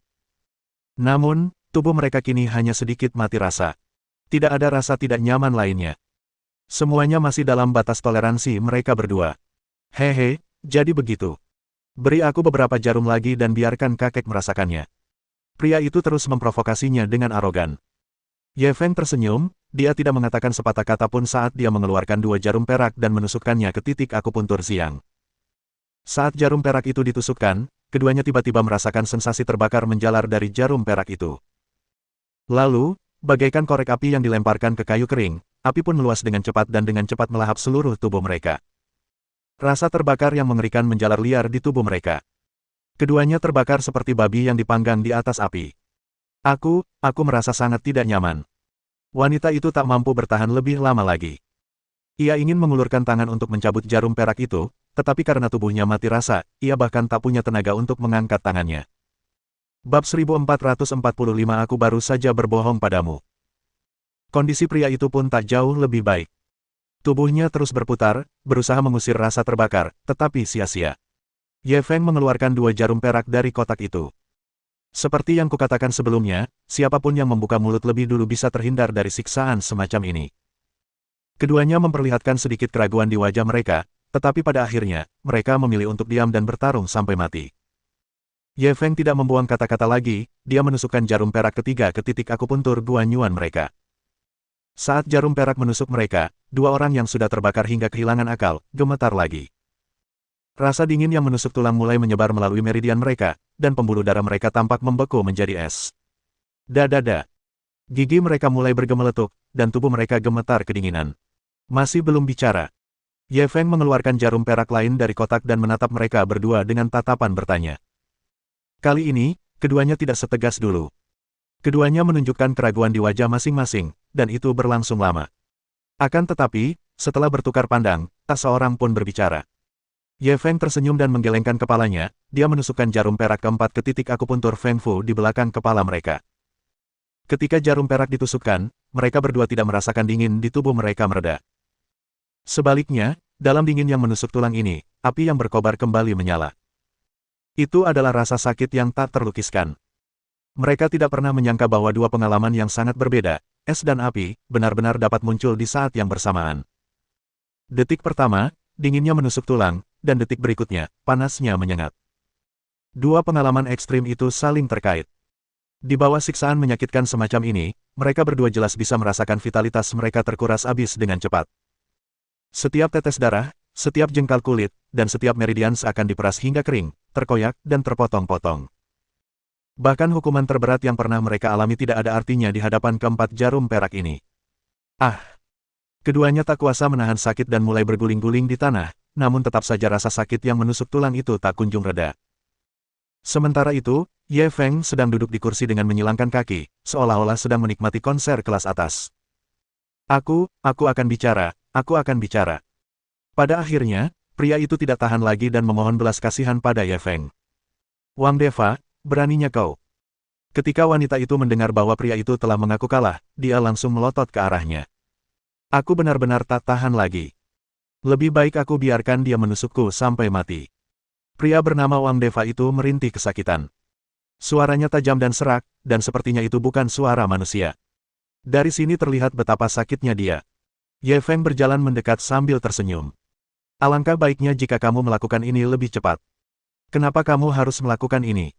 Namun, tubuh mereka kini hanya sedikit mati rasa. Tidak ada rasa tidak nyaman lainnya. Semuanya masih dalam batas toleransi mereka berdua. Hehe, jadi begitu. Beri aku beberapa jarum lagi dan biarkan kakek merasakannya. Pria itu terus memprovokasinya dengan arogan. Ye Feng tersenyum, dia tidak mengatakan sepatah kata pun saat dia mengeluarkan 2 jarum perak dan menusukkannya ke titik akupuntur Xiang. Saat jarum perak itu ditusukkan, keduanya tiba-tiba merasakan sensasi terbakar menjalar dari jarum perak itu. Lalu, bagaikan korek api yang dilemparkan ke kayu kering, api pun meluas dengan cepat dan dengan cepat melahap seluruh tubuh mereka. Rasa terbakar yang mengerikan menjalar liar di tubuh mereka. Keduanya terbakar seperti babi yang dipanggang di atas api. Aku merasa sangat tidak nyaman. Wanita itu tak mampu bertahan lebih lama lagi. Ia ingin mengulurkan tangan untuk mencabut jarum perak itu, tetapi karena tubuhnya mati rasa, ia bahkan tak punya tenaga untuk mengangkat tangannya. Bab 1445 Aku baru saja berbohong padamu. Kondisi pria itu pun tak jauh lebih baik. Tubuhnya terus berputar, berusaha mengusir rasa terbakar, tetapi sia-sia. Ye Feng mengeluarkan 2 jarum perak dari kotak itu. Seperti yang kukatakan sebelumnya, siapapun yang membuka mulut lebih dulu bisa terhindar dari siksaan semacam ini. Keduanya memperlihatkan sedikit keraguan di wajah mereka, tetapi pada akhirnya, mereka memilih untuk diam dan bertarung sampai mati. Ye Feng tidak membuang kata-kata lagi, dia menusukkan jarum perak ketiga ke titik akupuntur guanyuan mereka. Saat jarum perak menusuk mereka, 2 orang yang sudah terbakar hingga kehilangan akal, gemetar lagi. Rasa dingin yang menusuk tulang mulai menyebar melalui meridian mereka, dan pembuluh darah mereka tampak membeku menjadi es. Dadada. Gigi mereka mulai bergemeletuk, dan tubuh mereka gemetar kedinginan. Masih belum bicara. Ye Feng mengeluarkan jarum perak lain dari kotak dan menatap mereka berdua dengan tatapan bertanya. Kali ini, keduanya tidak setegas dulu. Keduanya menunjukkan keraguan di wajah masing-masing, dan itu berlangsung lama. Akan tetapi, setelah bertukar pandang, tak seorang pun berbicara. Ye Feng tersenyum dan menggelengkan kepalanya, dia menusukkan jarum perak keempat ke titik akupuntur Feng Fu di belakang kepala mereka. Ketika jarum perak ditusukkan, mereka berdua tidak merasakan dingin di tubuh mereka mereda. Sebaliknya, dalam dingin yang menusuk tulang ini, api yang berkobar kembali menyala. Itu adalah rasa sakit yang tak terlukiskan. Mereka tidak pernah menyangka bahwa 2 pengalaman yang sangat berbeda, es dan api, benar-benar dapat muncul di saat yang bersamaan. Detik pertama, dinginnya menusuk tulang, dan detik berikutnya, panasnya menyengat. 2 pengalaman ekstrim itu saling terkait. Di bawah siksaan menyakitkan semacam ini, mereka berdua jelas bisa merasakan vitalitas mereka terkuras habis dengan cepat. Setiap tetes darah, setiap jengkal kulit, dan setiap meridian seakan diperas hingga kering, terkoyak, dan terpotong-potong. Bahkan hukuman terberat yang pernah mereka alami tidak ada artinya di hadapan keempat jarum perak ini. Keduanya tak kuasa menahan sakit dan mulai berguling-guling di tanah, namun tetap saja rasa sakit yang menusuk tulang itu tak kunjung reda. Sementara itu, Ye Feng sedang duduk di kursi dengan menyilangkan kaki, seolah-olah sedang menikmati konser kelas atas. Aku akan bicara, aku akan bicara. Pada akhirnya, pria itu tidak tahan lagi dan memohon belas kasihan pada Ye Feng. Wang Deva, beraninya kau. Ketika wanita itu mendengar bahwa pria itu telah mengaku kalah, dia langsung melotot ke arahnya. Aku benar-benar tak tahan lagi. Lebih baik aku biarkan dia menusukku sampai mati. Pria bernama Wang Deva itu merintih kesakitan. Suaranya tajam dan serak, dan sepertinya itu bukan suara manusia. Dari sini terlihat betapa sakitnya dia. Ye Feng berjalan mendekat sambil tersenyum. Alangkah baiknya jika kamu melakukan ini lebih cepat. Kenapa kamu harus melakukan ini?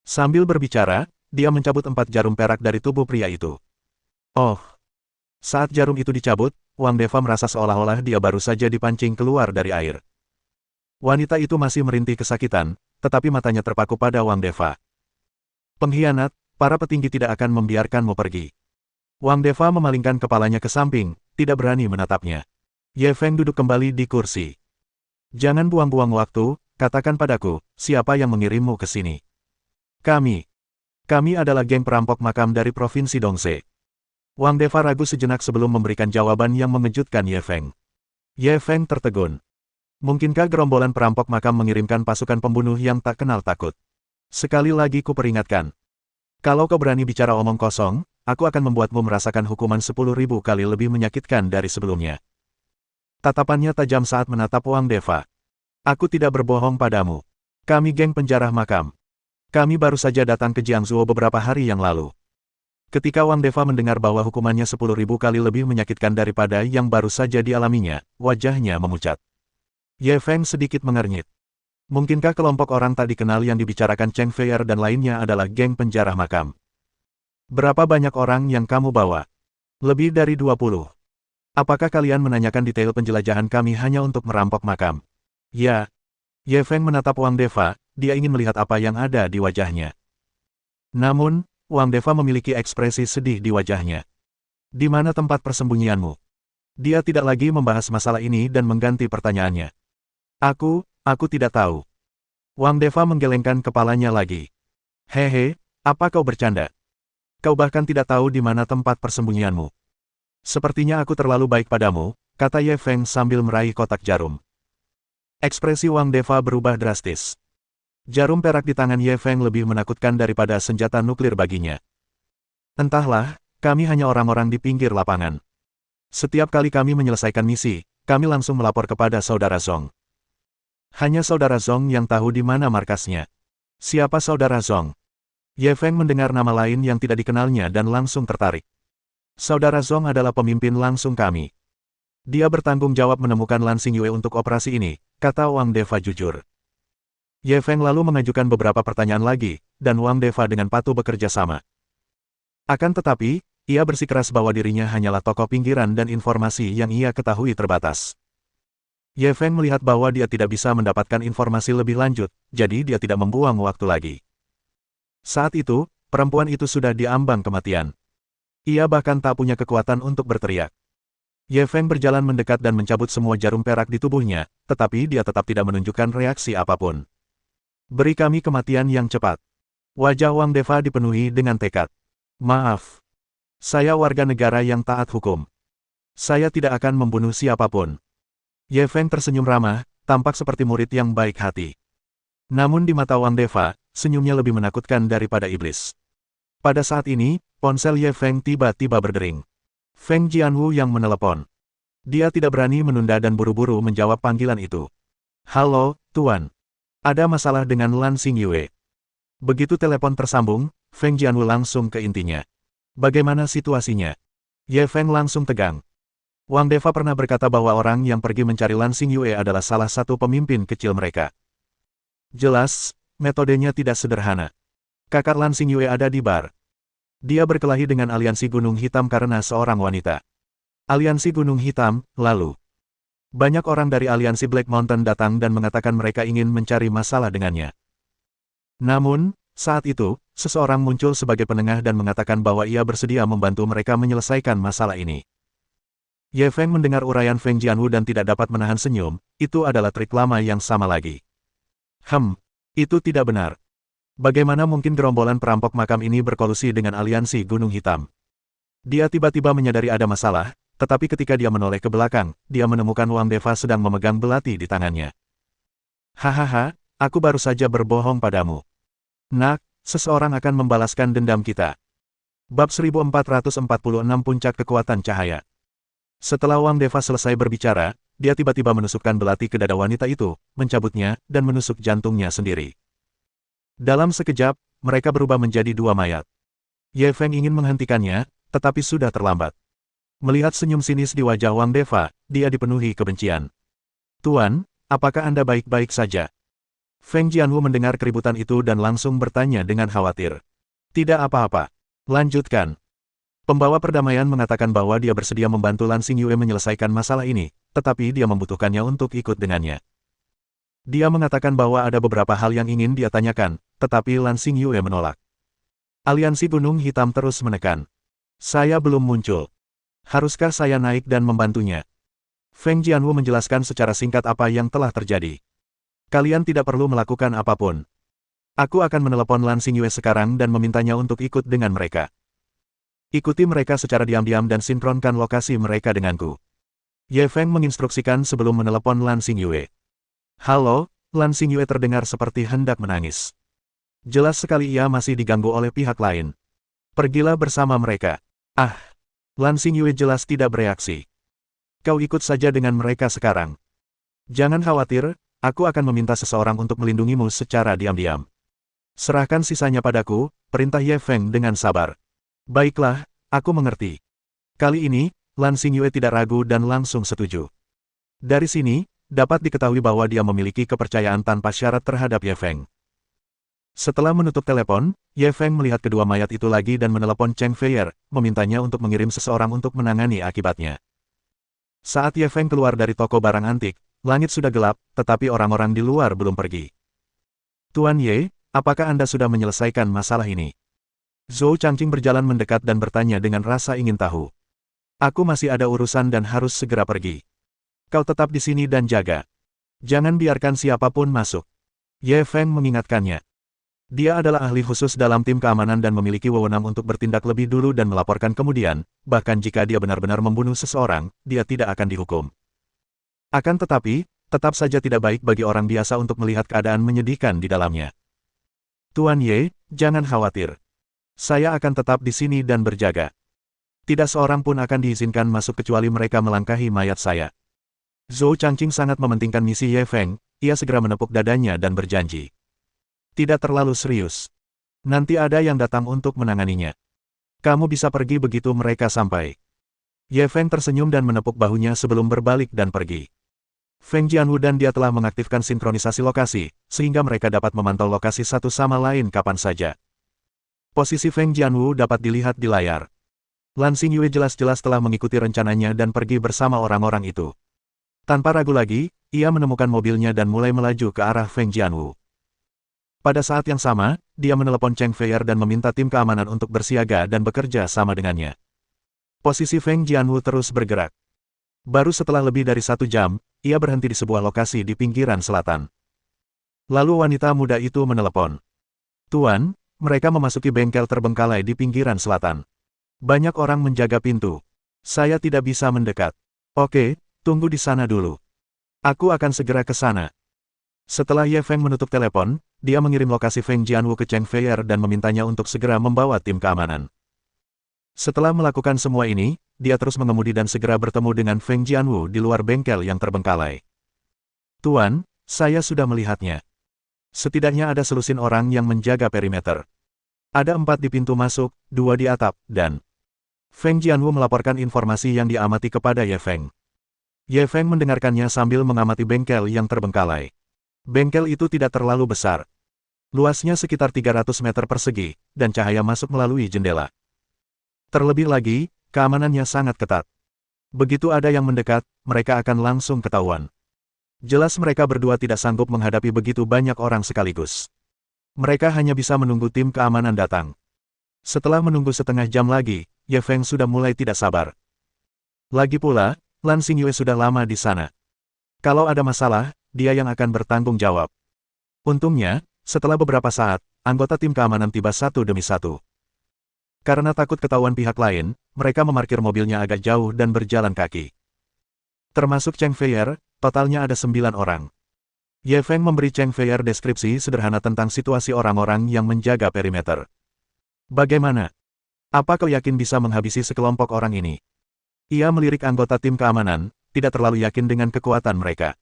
Sambil berbicara, dia mencabut 4 jarum perak dari tubuh pria itu. Oh! Saat jarum itu dicabut, Wang Deva merasa seolah-olah dia baru saja dipancing keluar dari air. Wanita itu masih merintih kesakitan, tetapi matanya terpaku pada Wang Deva. Pengkhianat, para petinggi tidak akan membiarkanmu pergi. Wang Deva memalingkan kepalanya ke samping, tidak berani menatapnya. Ye Feng duduk kembali di kursi. Jangan buang-buang waktu, katakan padaku, siapa yang mengirimmu ke sini? Kami adalah geng perampok makam dari Provinsi Dongse. Wang Deva ragu sejenak sebelum memberikan jawaban yang mengejutkan Ye Feng. Ye Feng tertegun. Mungkinkah gerombolan perampok makam mengirimkan pasukan pembunuh yang tak kenal takut? Sekali lagi kuperingatkan. Kalau kau berani bicara omong kosong, aku akan membuatmu merasakan hukuman 10.000 kali lebih menyakitkan dari sebelumnya. Tatapannya tajam saat menatap Wang Deva. Aku tidak berbohong padamu. Kami geng penjarah makam. Kami baru saja datang ke Jiangzuo beberapa hari yang lalu. Ketika Wang Deva mendengar bahwa hukumannya 10.000 kali lebih menyakitkan daripada yang baru saja dialaminya, wajahnya memucat. Ye Feng sedikit mengernyit. Mungkinkah kelompok orang tak dikenal yang dibicarakan Cheng Feier dan lainnya adalah geng penjara makam? Berapa banyak orang yang kamu bawa? Lebih dari 20. Apakah kalian menanyakan detail penjelajahan kami hanya untuk merampok makam? Ya. Ye Feng menatap Wang Deva, dia ingin melihat apa yang ada di wajahnya. Namun, Wang Deva memiliki ekspresi sedih di wajahnya. Di mana tempat persembunyianmu? Dia tidak lagi membahas masalah ini dan mengganti pertanyaannya. Aku tidak tahu. Wang Deva menggelengkan kepalanya lagi. Hehe, apa kau bercanda? Kau bahkan tidak tahu di mana tempat persembunyianmu. Sepertinya aku terlalu baik padamu, kata Ye Feng sambil meraih kotak jarum. Ekspresi Wang Deva berubah drastis. Jarum perak di tangan Ye Feng lebih menakutkan daripada senjata nuklir baginya. Entahlah, kami hanya orang-orang di pinggir lapangan. Setiap kali kami menyelesaikan misi, kami langsung melapor kepada Saudara Zong. Hanya Saudara Zong yang tahu di mana markasnya. Siapa Saudara Zong? Ye Feng mendengar nama lain yang tidak dikenalnya dan langsung tertarik. Saudara Zong adalah pemimpin langsung kami. Dia bertanggung jawab menemukan Lan Xingyue untuk operasi ini, kata Wang Deva jujur. Ye Feng lalu mengajukan beberapa pertanyaan lagi, dan Wang Deva dengan patuh bekerja sama. Akan tetapi, ia bersikeras bahwa dirinya hanyalah tokoh pinggiran dan informasi yang ia ketahui terbatas. Ye Feng melihat bahwa dia tidak bisa mendapatkan informasi lebih lanjut, jadi dia tidak membuang waktu lagi. Saat itu, perempuan itu sudah diambang kematian. Ia bahkan tak punya kekuatan untuk berteriak. Ye Feng berjalan mendekat dan mencabut semua jarum perak di tubuhnya, tetapi dia tetap tidak menunjukkan reaksi apapun. Beri kami kematian yang cepat. Wajah Wang Deva dipenuhi dengan tekad. Maaf. Saya warga negara yang taat hukum. Saya tidak akan membunuh siapapun. Ye Feng tersenyum ramah, tampak seperti murid yang baik hati. Namun di mata Wang Deva, senyumnya lebih menakutkan daripada iblis. Pada saat ini, ponsel Ye Feng tiba-tiba berdering. Feng Jianwu yang menelepon. Dia tidak berani menunda dan buru-buru menjawab panggilan itu. Halo, Tuan. Ada masalah dengan Lan Xingyue. Begitu telepon tersambung, Feng Jianwu langsung ke intinya. Bagaimana situasinya? Ye Feng langsung tegang. Wang Deva pernah berkata bahwa orang yang pergi mencari Lan Xingyue adalah salah satu pemimpin kecil mereka. Jelas, metodenya tidak sederhana. Kakak Lan Xingyue ada di bar. Dia berkelahi dengan aliansi Gunung Hitam karena seorang wanita. Aliansi Gunung Hitam, lalu. Banyak orang dari aliansi Black Mountain datang dan mengatakan mereka ingin mencari masalah dengannya. Namun, saat itu, seseorang muncul sebagai penengah dan mengatakan bahwa ia bersedia membantu mereka menyelesaikan masalah ini. Ye Feng mendengar uraian Feng Jianwu dan tidak dapat menahan senyum, itu adalah trik lama yang sama lagi. Itu tidak benar. Bagaimana mungkin gerombolan perampok makam ini berkolusi dengan aliansi Gunung Hitam? Dia tiba-tiba menyadari ada masalah, tetapi ketika dia menoleh ke belakang, dia menemukan Wang Deva sedang memegang belati di tangannya. Hahaha, aku baru saja berbohong padamu. Nak, seseorang akan membalaskan dendam kita. Bab 1446 Puncak Kekuatan Cahaya. Setelah Wang Deva selesai berbicara, dia tiba-tiba menusukkan belati ke dada wanita itu, mencabutnya, dan menusuk jantungnya sendiri. Dalam sekejap, mereka berubah menjadi dua mayat. Ye Feng ingin menghentikannya, tetapi sudah terlambat. Melihat senyum sinis di wajah Wang Deva, dia dipenuhi kebencian. Tuan, apakah Anda baik-baik saja? Feng Jianwu mendengar keributan itu dan langsung bertanya dengan khawatir. Tidak apa-apa. Lanjutkan. Pembawa perdamaian mengatakan bahwa dia bersedia membantu Lan Xingyue menyelesaikan masalah ini, tetapi dia membutuhkannya untuk ikut dengannya. Dia mengatakan bahwa ada beberapa hal yang ingin dia tanyakan, tetapi Lan Xingyue menolak. Aliansi Gunung Hitam terus menekan. Saya belum muncul. Haruskah saya naik dan membantunya? Feng Jianwu menjelaskan secara singkat apa yang telah terjadi. Kalian tidak perlu melakukan apapun. Aku akan menelepon Lan Xingyue sekarang dan memintanya untuk ikut dengan mereka. Ikuti mereka secara diam-diam dan sinkronkan lokasi mereka denganku. Ye Feng menginstruksikan sebelum menelepon Lan Xingyue. Halo, Lan Xingyue terdengar seperti hendak menangis. Jelas sekali ia masih diganggu oleh pihak lain. Pergilah bersama mereka. Lan Xingyue jelas tidak bereaksi. Kau ikut saja dengan mereka sekarang. Jangan khawatir, aku akan meminta seseorang untuk melindungimu secara diam-diam. Serahkan sisanya padaku, perintah Ye Feng dengan sabar. Baiklah, aku mengerti. Kali ini, Lan Xingyue tidak ragu dan langsung setuju. Dari sini, dapat diketahui bahwa dia memiliki kepercayaan tanpa syarat terhadap Ye Feng. Setelah menutup telepon, Ye Feng melihat kedua mayat itu lagi dan menelepon Cheng Feier, memintanya untuk mengirim seseorang untuk menangani akibatnya. Saat Ye Feng keluar dari toko barang antik, langit sudah gelap, tetapi orang-orang di luar belum pergi. Tuan Ye, apakah Anda sudah menyelesaikan masalah ini? Zhou Changqing berjalan mendekat dan bertanya dengan rasa ingin tahu. Aku masih ada urusan dan harus segera pergi. Kau tetap di sini dan jaga. Jangan biarkan siapapun masuk. Ye Feng mengingatkannya. Dia adalah ahli khusus dalam tim keamanan dan memiliki wewenang untuk bertindak lebih dulu dan melaporkan kemudian, bahkan jika dia benar-benar membunuh seseorang, dia tidak akan dihukum. Akan tetapi, tetap saja tidak baik bagi orang biasa untuk melihat keadaan menyedihkan di dalamnya. Tuan Ye, jangan khawatir. Saya akan tetap di sini dan berjaga. Tidak seorang pun akan diizinkan masuk kecuali mereka melangkahi mayat saya. Zhou Changqing sangat mementingkan misi Ye Feng, ia segera menepuk dadanya dan berjanji. Tidak terlalu serius. Nanti ada yang datang untuk menanganinya. Kamu bisa pergi begitu mereka sampai. Ye Feng tersenyum dan menepuk bahunya sebelum berbalik dan pergi. Feng Jianwu dan dia telah mengaktifkan sinkronisasi lokasi, sehingga mereka dapat memantau lokasi satu sama lain kapan saja. Posisi Feng Jianwu dapat dilihat di layar. Lan Xingyue jelas-jelas telah mengikuti rencananya dan pergi bersama orang-orang itu. Tanpa ragu lagi, ia menemukan mobilnya dan mulai melaju ke arah Feng Jianwu. Pada saat yang sama, dia menelepon Cheng Feier dan meminta tim keamanan untuk bersiaga dan bekerja sama dengannya. Posisi Feng Jianwu terus bergerak. Baru setelah lebih dari 1 jam, ia berhenti di sebuah lokasi di pinggiran selatan. Lalu wanita muda itu menelepon. Tuan, mereka memasuki bengkel terbengkalai di pinggiran selatan. Banyak orang menjaga pintu. Saya tidak bisa mendekat. Oke, tunggu di sana dulu. Aku akan segera ke sana. Setelah Ye Feng menutup telepon, dia mengirim lokasi Feng Jianwu ke Cheng Feier dan memintanya untuk segera membawa tim keamanan. Setelah melakukan semua ini, dia terus mengemudi dan segera bertemu dengan Feng Jianwu di luar bengkel yang terbengkalai. Tuan, saya sudah melihatnya. Setidaknya ada selusin orang yang menjaga perimeter. Ada 4 di pintu masuk, 2 di atap, dan... Feng Jianwu melaporkan informasi yang diamati kepada Ye Feng. Ye Feng mendengarkannya sambil mengamati bengkel yang terbengkalai. Bengkel itu tidak terlalu besar. Luasnya sekitar 300 meter persegi, dan cahaya masuk melalui jendela. Terlebih lagi, keamanannya sangat ketat. Begitu ada yang mendekat, mereka akan langsung ketahuan. Jelas mereka berdua tidak sanggup menghadapi begitu banyak orang sekaligus. Mereka hanya bisa menunggu tim keamanan datang. Setelah menunggu setengah jam lagi, Ye Feng sudah mulai tidak sabar. Lagi pula, Lan Xingyue sudah lama di sana. Kalau ada masalah, dia yang akan bertanggung jawab. Untungnya, setelah beberapa saat, anggota tim keamanan tiba satu demi satu. Karena takut ketahuan pihak lain, mereka memarkir mobilnya agak jauh dan berjalan kaki. Termasuk Cheng Feier, totalnya ada 9 orang. Ye Feng memberi Cheng Feier deskripsi sederhana tentang situasi orang-orang yang menjaga perimeter. Bagaimana? Apa kau yakin bisa menghabisi sekelompok orang ini? Ia melirik anggota tim keamanan, tidak terlalu yakin dengan kekuatan mereka.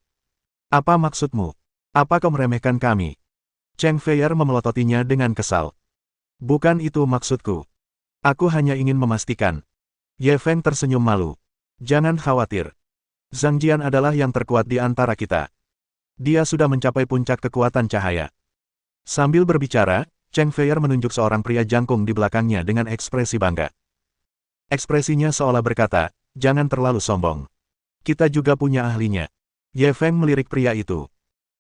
Apa maksudmu? Apa kau meremehkan kami? Cheng Feier memelototinya dengan kesal. Bukan itu maksudku. Aku hanya ingin memastikan. Ye Feng tersenyum malu. Jangan khawatir. Zhang Jian adalah yang terkuat di antara kita. Dia sudah mencapai puncak kekuatan cahaya. Sambil berbicara, Cheng Feier menunjuk seorang pria jangkung di belakangnya dengan ekspresi bangga. Ekspresinya seolah berkata, jangan terlalu sombong. Kita juga punya ahlinya. Ye Feng melirik pria itu.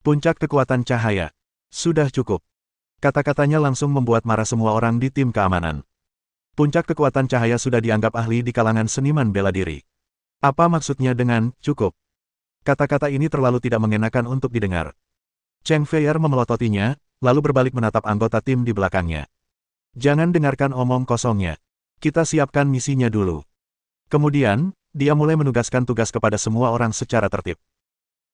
Puncak kekuatan cahaya. Sudah cukup. Kata-katanya langsung membuat marah semua orang di tim keamanan. Puncak kekuatan cahaya sudah dianggap ahli di kalangan seniman bela diri. Apa maksudnya dengan cukup? Kata-kata ini terlalu tidak mengenakan untuk didengar. Cheng Feier memelototinya, lalu berbalik menatap anggota tim di belakangnya. Jangan dengarkan omong kosongnya. Kita siapkan misinya dulu. Kemudian, dia mulai menugaskan tugas kepada semua orang secara tertib.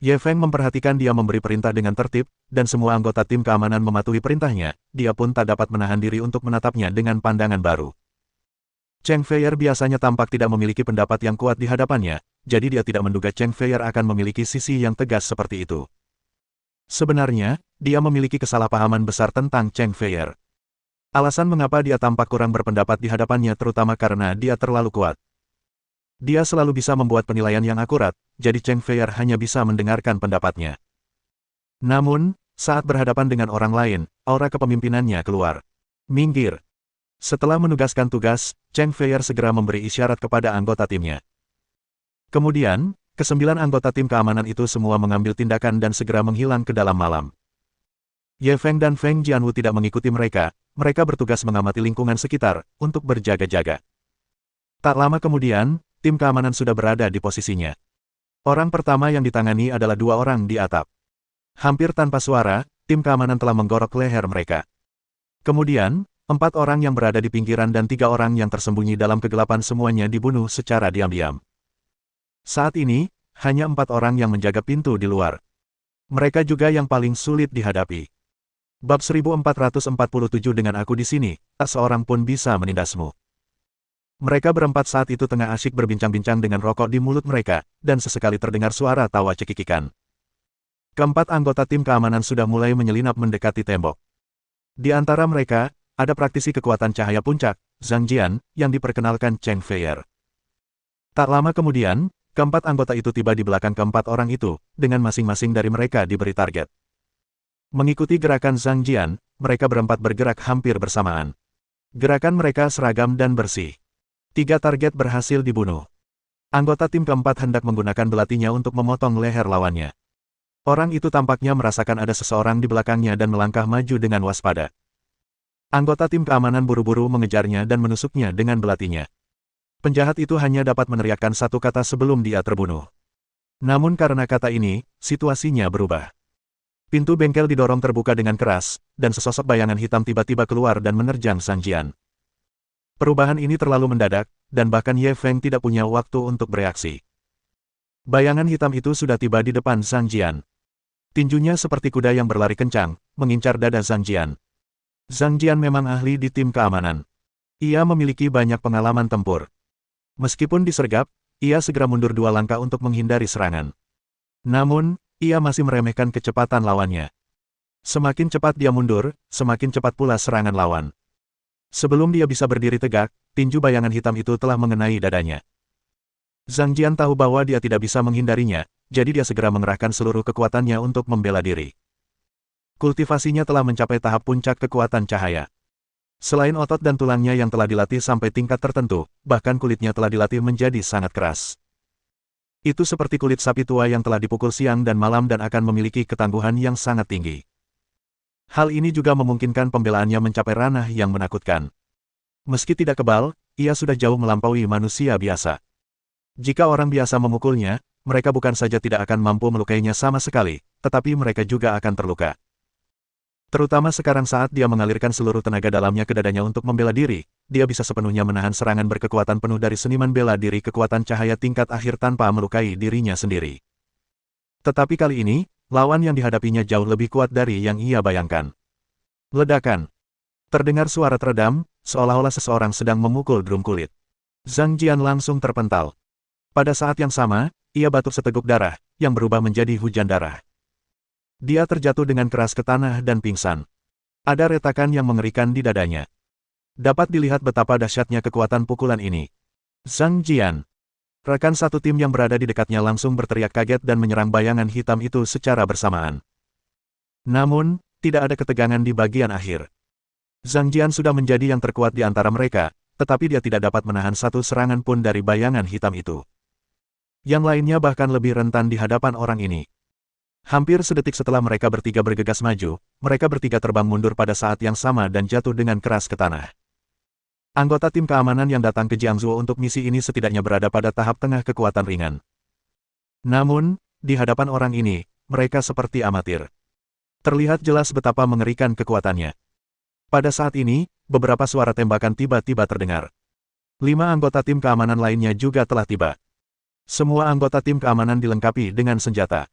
Ye Feng memperhatikan dia memberi perintah dengan tertib, dan semua anggota tim keamanan mematuhi perintahnya, dia pun tak dapat menahan diri untuk menatapnya dengan pandangan baru. Cheng Feier biasanya tampak tidak memiliki pendapat yang kuat di hadapannya, jadi dia tidak menduga Cheng Feier akan memiliki sisi yang tegas seperti itu. Sebenarnya, dia memiliki kesalahpahaman besar tentang Cheng Feier. Alasan mengapa dia tampak kurang berpendapat di hadapannya terutama karena dia terlalu kuat. Dia selalu bisa membuat penilaian yang akurat, jadi Cheng Feier hanya bisa mendengarkan pendapatnya. Namun, saat berhadapan dengan orang lain, aura kepemimpinannya keluar. Minggir. Setelah menugaskan tugas, Cheng Feier segera memberi isyarat kepada anggota timnya. Kemudian, ke-9 anggota tim keamanan itu semua mengambil tindakan dan segera menghilang ke dalam malam. Ye Feng dan Feng Jianwu tidak mengikuti mereka bertugas mengamati lingkungan sekitar, untuk berjaga-jaga. Tak lama kemudian, tim keamanan sudah berada di posisinya. Orang pertama yang ditangani adalah 2 orang di atap. Hampir tanpa suara, tim keamanan telah menggorok leher mereka. Kemudian, 4 orang yang berada di pinggiran dan 3 orang yang tersembunyi dalam kegelapan semuanya dibunuh secara diam-diam. Saat ini, hanya 4 orang yang menjaga pintu di luar. Mereka juga yang paling sulit dihadapi. Bab 1447 dengan aku di sini, tak seorang pun bisa menindasmu. Mereka berempat saat itu tengah asyik berbincang-bincang dengan rokok di mulut mereka, dan sesekali terdengar suara tawa cekikikan. Keempat anggota tim keamanan sudah mulai menyelinap mendekati tembok. Di antara mereka, ada praktisi kekuatan cahaya puncak, Zhang Jian, yang diperkenalkan Cheng Feier. Tak lama kemudian, keempat anggota itu tiba di belakang keempat orang itu, dengan masing-masing dari mereka diberi target. Mengikuti gerakan Zhang Jian, mereka berempat bergerak hampir bersamaan. Gerakan mereka seragam dan bersih. 3 target berhasil dibunuh. Anggota tim keempat hendak menggunakan belatinya untuk memotong leher lawannya. Orang itu tampaknya merasakan ada seseorang di belakangnya dan melangkah maju dengan waspada. Anggota tim keamanan buru-buru mengejarnya dan menusuknya dengan belatinya. Penjahat itu hanya dapat meneriakkan satu kata sebelum dia terbunuh. Namun karena kata ini, situasinya berubah. Pintu bengkel didorong terbuka dengan keras, dan sesosok bayangan hitam tiba-tiba keluar dan menerjang Zhang Jian. Perubahan ini terlalu mendadak, dan bahkan Ye Feng tidak punya waktu untuk bereaksi. Bayangan hitam itu sudah tiba di depan Zhang Jian. Tinjunya seperti kuda yang berlari kencang, mengincar dada Zhang Jian. Zhang Jian memang ahli di tim keamanan. Ia memiliki banyak pengalaman tempur. Meskipun disergap, ia segera mundur 2 langkah untuk menghindari serangan. Namun, ia masih meremehkan kecepatan lawannya. Semakin cepat dia mundur, semakin cepat pula serangan lawan. Sebelum dia bisa berdiri tegak, tinju bayangan hitam itu telah mengenai dadanya. Zhang Jian tahu bahwa dia tidak bisa menghindarinya, jadi dia segera mengerahkan seluruh kekuatannya untuk membela diri. Kultivasinya telah mencapai tahap puncak kekuatan cahaya. Selain otot dan tulangnya yang telah dilatih sampai tingkat tertentu, bahkan kulitnya telah dilatih menjadi sangat keras. Itu seperti kulit sapi tua yang telah dipukul siang dan malam dan akan memiliki ketangguhan yang sangat tinggi. Hal ini juga memungkinkan pembelaannya mencapai ranah yang menakutkan. Meski tidak kebal, ia sudah jauh melampaui manusia biasa. Jika orang biasa memukulnya, mereka bukan saja tidak akan mampu melukainya sama sekali, tetapi mereka juga akan terluka. Terutama sekarang saat dia mengalirkan seluruh tenaga dalamnya ke dadanya untuk membela diri, dia bisa sepenuhnya menahan serangan berkekuatan penuh dari seniman bela diri kekuatan cahaya tingkat akhir tanpa melukai dirinya sendiri. Tetapi kali ini, lawan yang dihadapinya jauh lebih kuat dari yang ia bayangkan. Ledakan. Terdengar suara teredam, seolah-olah seseorang sedang memukul drum kulit. Zhang Jian langsung terpental. Pada saat yang sama, ia batuk seteguk darah, yang berubah menjadi hujan darah. Dia terjatuh dengan keras ke tanah dan pingsan. Ada retakan yang mengerikan di dadanya. Dapat dilihat betapa dahsyatnya kekuatan pukulan ini. Zhang Jian. Rekan satu tim yang berada di dekatnya langsung berteriak kaget dan menyerang bayangan hitam itu secara bersamaan. Namun, tidak ada ketegangan di bagian akhir. Zhang Jian sudah menjadi yang terkuat di antara mereka, tetapi dia tidak dapat menahan satu serangan pun dari bayangan hitam itu. Yang lainnya bahkan lebih rentan di hadapan orang ini. Hampir sedetik setelah mereka bertiga bergegas maju, mereka bertiga terbang mundur pada saat yang sama dan jatuh dengan keras ke tanah. Anggota tim keamanan yang datang ke Jiangzuo untuk misi ini setidaknya berada pada tahap tengah kekuatan ringan. Namun, di hadapan orang ini, mereka seperti amatir. Terlihat jelas betapa mengerikan kekuatannya. Pada saat ini, beberapa suara tembakan tiba-tiba terdengar. 5 anggota tim keamanan lainnya juga telah tiba. Semua anggota tim keamanan dilengkapi dengan senjata.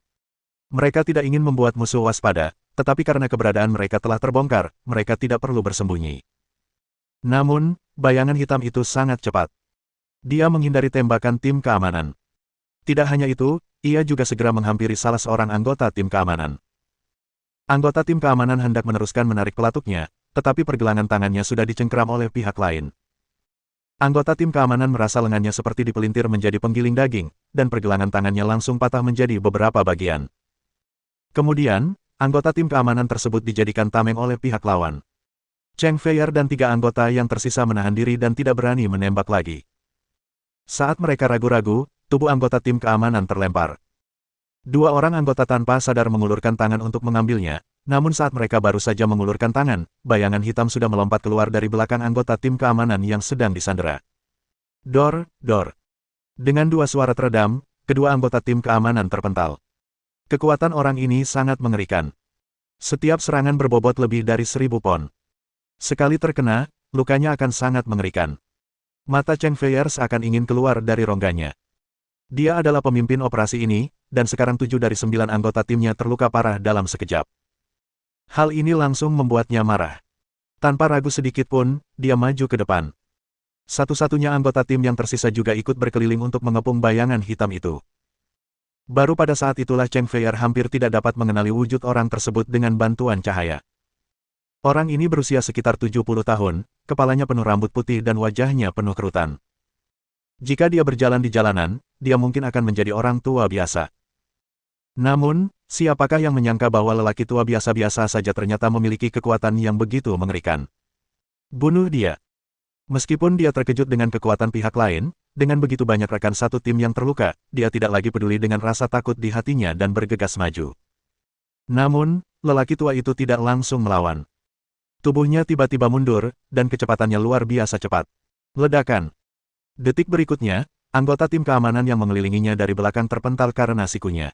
Mereka tidak ingin membuat musuh waspada, tetapi karena keberadaan mereka telah terbongkar, mereka tidak perlu bersembunyi. Namun, bayangan hitam itu sangat cepat. Dia menghindari tembakan tim keamanan. Tidak hanya itu, ia juga segera menghampiri salah seorang anggota tim keamanan. Anggota tim keamanan hendak meneruskan menarik pelatuknya, tetapi pergelangan tangannya sudah dicengkeram oleh pihak lain. Anggota tim keamanan merasa lengannya seperti dipelintir menjadi penggiling daging, dan pergelangan tangannya langsung patah menjadi beberapa bagian. Kemudian, anggota tim keamanan tersebut dijadikan tameng oleh pihak lawan. Cheng Feier dan 3 anggota yang tersisa menahan diri dan tidak berani menembak lagi. Saat mereka ragu-ragu, tubuh anggota tim keamanan terlempar. 2 orang anggota tanpa sadar mengulurkan tangan untuk mengambilnya, namun saat mereka baru saja mengulurkan tangan, bayangan hitam sudah melompat keluar dari belakang anggota tim keamanan yang sedang disandera. Dor, dor. Dengan 2 suara teredam, kedua anggota tim keamanan terpental. Kekuatan orang ini sangat mengerikan. Setiap serangan berbobot lebih dari 1000 pon. Sekali terkena, lukanya akan sangat mengerikan. Mata Cheng Feier seakan ingin keluar dari rongganya. Dia adalah pemimpin operasi ini, dan sekarang 7 dari 9 anggota timnya terluka parah dalam sekejap. Hal ini langsung membuatnya marah. Tanpa ragu sedikit pun, dia maju ke depan. Satu-satunya anggota tim yang tersisa juga ikut berkeliling untuk mengepung bayangan hitam itu. Baru pada saat itulah Cheng Feier hampir tidak dapat mengenali wujud orang tersebut dengan bantuan cahaya. Orang ini berusia sekitar 70 tahun, kepalanya penuh rambut putih dan wajahnya penuh kerutan. Jika dia berjalan di jalanan, dia mungkin akan menjadi orang tua biasa. Namun, siapakah yang menyangka bahwa lelaki tua biasa-biasa saja ternyata memiliki kekuatan yang begitu mengerikan? Bunuh dia. Meskipun dia terkejut dengan kekuatan pihak lain, dengan begitu banyak rekan satu tim yang terluka, dia tidak lagi peduli dengan rasa takut di hatinya dan bergegas maju. Namun, lelaki tua itu tidak langsung melawan. Tubuhnya tiba-tiba mundur, dan kecepatannya luar biasa cepat. Ledakan. Detik berikutnya, anggota tim keamanan yang mengelilinginya dari belakang terpental karena sikunya.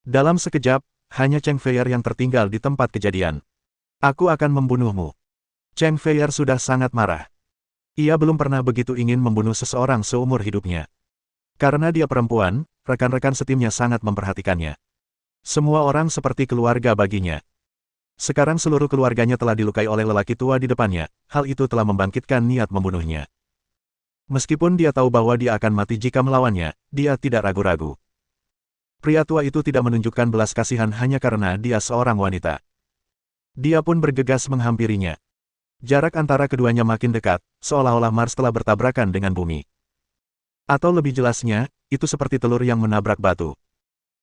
Dalam sekejap, hanya Cheng Feier yang tertinggal di tempat kejadian. Aku akan membunuhmu. Cheng Feier sudah sangat marah. Ia belum pernah begitu ingin membunuh seseorang seumur hidupnya. Karena dia perempuan, rekan-rekan setimnya sangat memperhatikannya. Semua orang seperti keluarga baginya. Sekarang seluruh keluarganya telah dilukai oleh lelaki tua di depannya, hal itu telah membangkitkan niat membunuhnya. Meskipun dia tahu bahwa dia akan mati jika melawannya, dia tidak ragu-ragu. Pria tua itu tidak menunjukkan belas kasihan hanya karena dia seorang wanita. Dia pun bergegas menghampirinya. Jarak antara keduanya makin dekat, seolah-olah Mars telah bertabrakan dengan bumi. Atau lebih jelasnya, itu seperti telur yang menabrak batu.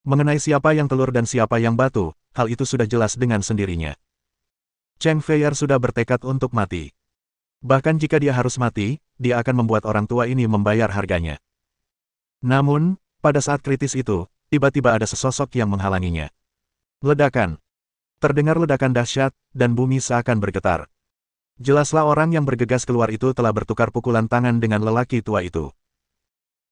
Mengenai siapa yang telur dan siapa yang batu, hal itu sudah jelas dengan sendirinya. Cheng Feier sudah bertekad untuk mati. Bahkan jika dia harus mati, dia akan membuat orang tua ini membayar harganya. Namun, pada saat kritis itu, tiba-tiba ada sesosok yang menghalanginya. Ledakan. Terdengar ledakan dahsyat, dan bumi seakan bergetar. Jelaslah orang yang bergegas keluar itu telah bertukar pukulan tangan dengan lelaki tua itu.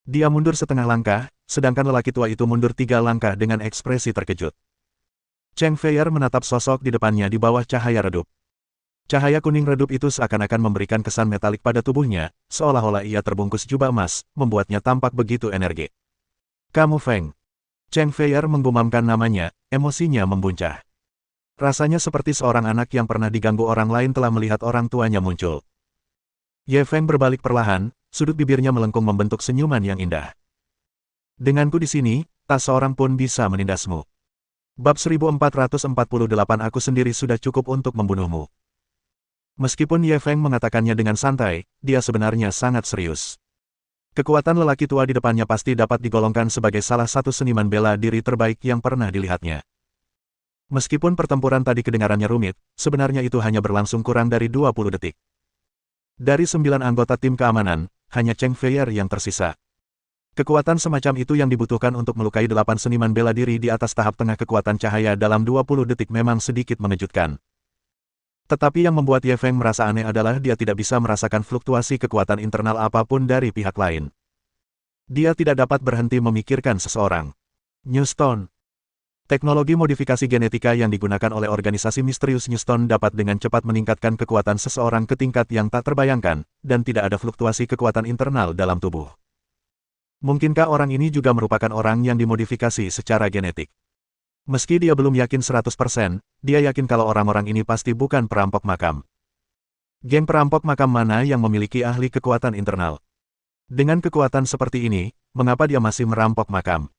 Dia mundur setengah langkah, sedangkan lelaki tua itu mundur 3 langkah dengan ekspresi terkejut. Cheng Feier menatap sosok di depannya di bawah cahaya redup. Cahaya kuning redup itu seakan-akan memberikan kesan metalik pada tubuhnya, seolah-olah ia terbungkus jubah emas, membuatnya tampak begitu energi. Kamu Feng. Cheng Feier menggumamkan namanya, emosinya membuncah. Rasanya seperti seorang anak yang pernah diganggu orang lain telah melihat orang tuanya muncul. Ye Feng berbalik perlahan, sudut bibirnya melengkung membentuk senyuman yang indah. Denganku di sini, tak seorang pun bisa menindasmu. Bab 1448 aku sendiri sudah cukup untuk membunuhmu. Meskipun Ye Feng mengatakannya dengan santai, dia sebenarnya sangat serius. Kekuatan lelaki tua di depannya pasti dapat digolongkan sebagai salah satu seniman bela diri terbaik yang pernah dilihatnya. Meskipun pertempuran tadi kedengarannya rumit, sebenarnya itu hanya berlangsung kurang dari 20 detik. Dari 9 anggota tim keamanan, hanya Cheng Feier yang tersisa. Kekuatan semacam itu yang dibutuhkan untuk melukai 8 seniman bela diri di atas tahap tengah kekuatan cahaya dalam 20 detik memang sedikit mengejutkan. Tetapi yang membuat Ye Feng merasa aneh adalah dia tidak bisa merasakan fluktuasi kekuatan internal apapun dari pihak lain. Dia tidak dapat berhenti memikirkan seseorang. Newstone. Teknologi modifikasi genetika yang digunakan oleh organisasi misterius Newstone dapat dengan cepat meningkatkan kekuatan seseorang ke tingkat yang tak terbayangkan, dan tidak ada fluktuasi kekuatan internal dalam tubuh. Mungkinkah orang ini juga merupakan orang yang dimodifikasi secara genetik? Meski dia belum yakin 100%, dia yakin kalau orang-orang ini pasti bukan perampok makam. Geng perampok makam mana yang memiliki ahli kekuatan internal? Dengan kekuatan seperti ini, mengapa dia masih merampok makam?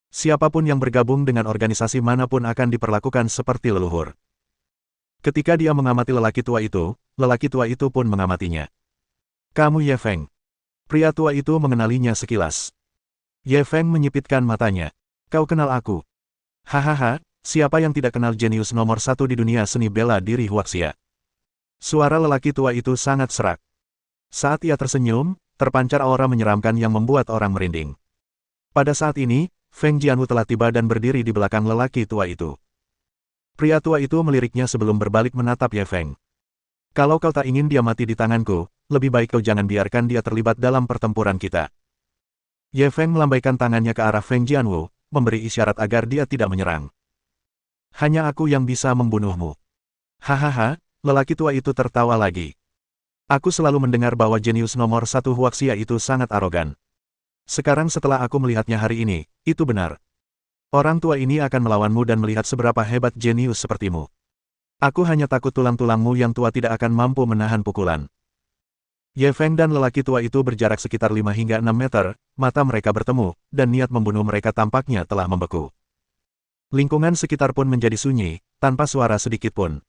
Siapapun yang bergabung dengan organisasi manapun akan diperlakukan seperti leluhur. Ketika dia mengamati lelaki tua itu pun mengamatinya. Kamu Ye Feng. Pria tua itu mengenalinya sekilas. Ye Feng menyipitkan matanya. Kau kenal aku? Hahaha, siapa yang tidak kenal jenius nomor satu di dunia seni bela diri Huaxia? Suara lelaki tua itu sangat serak. Saat ia tersenyum, terpancar aura menyeramkan yang membuat orang merinding. Pada saat ini, Feng Jianwu telah tiba dan berdiri di belakang lelaki tua itu. Pria tua itu meliriknya sebelum berbalik menatap Ye Feng. Kalau kau tak ingin dia mati di tanganku, lebih baik kau jangan biarkan dia terlibat dalam pertempuran kita. Ye Feng melambaikan tangannya ke arah Feng Jianwu, memberi isyarat agar dia tidak menyerang. Hanya aku yang bisa membunuhmu. Hahaha, lelaki tua itu tertawa lagi. Aku selalu mendengar bahwa jenius nomor satu Huaxia itu sangat arogan. Sekarang setelah aku melihatnya hari ini, itu benar. Orang tua ini akan melawanmu dan melihat seberapa hebat jenius sepertimu. Aku hanya takut tulang-tulangmu yang tua tidak akan mampu menahan pukulan. Ye Feng dan lelaki tua itu berjarak sekitar 5 hingga 6 meter, mata mereka bertemu, dan niat membunuh mereka tampaknya telah membeku. Lingkungan sekitar pun menjadi sunyi, tanpa suara sedikit pun.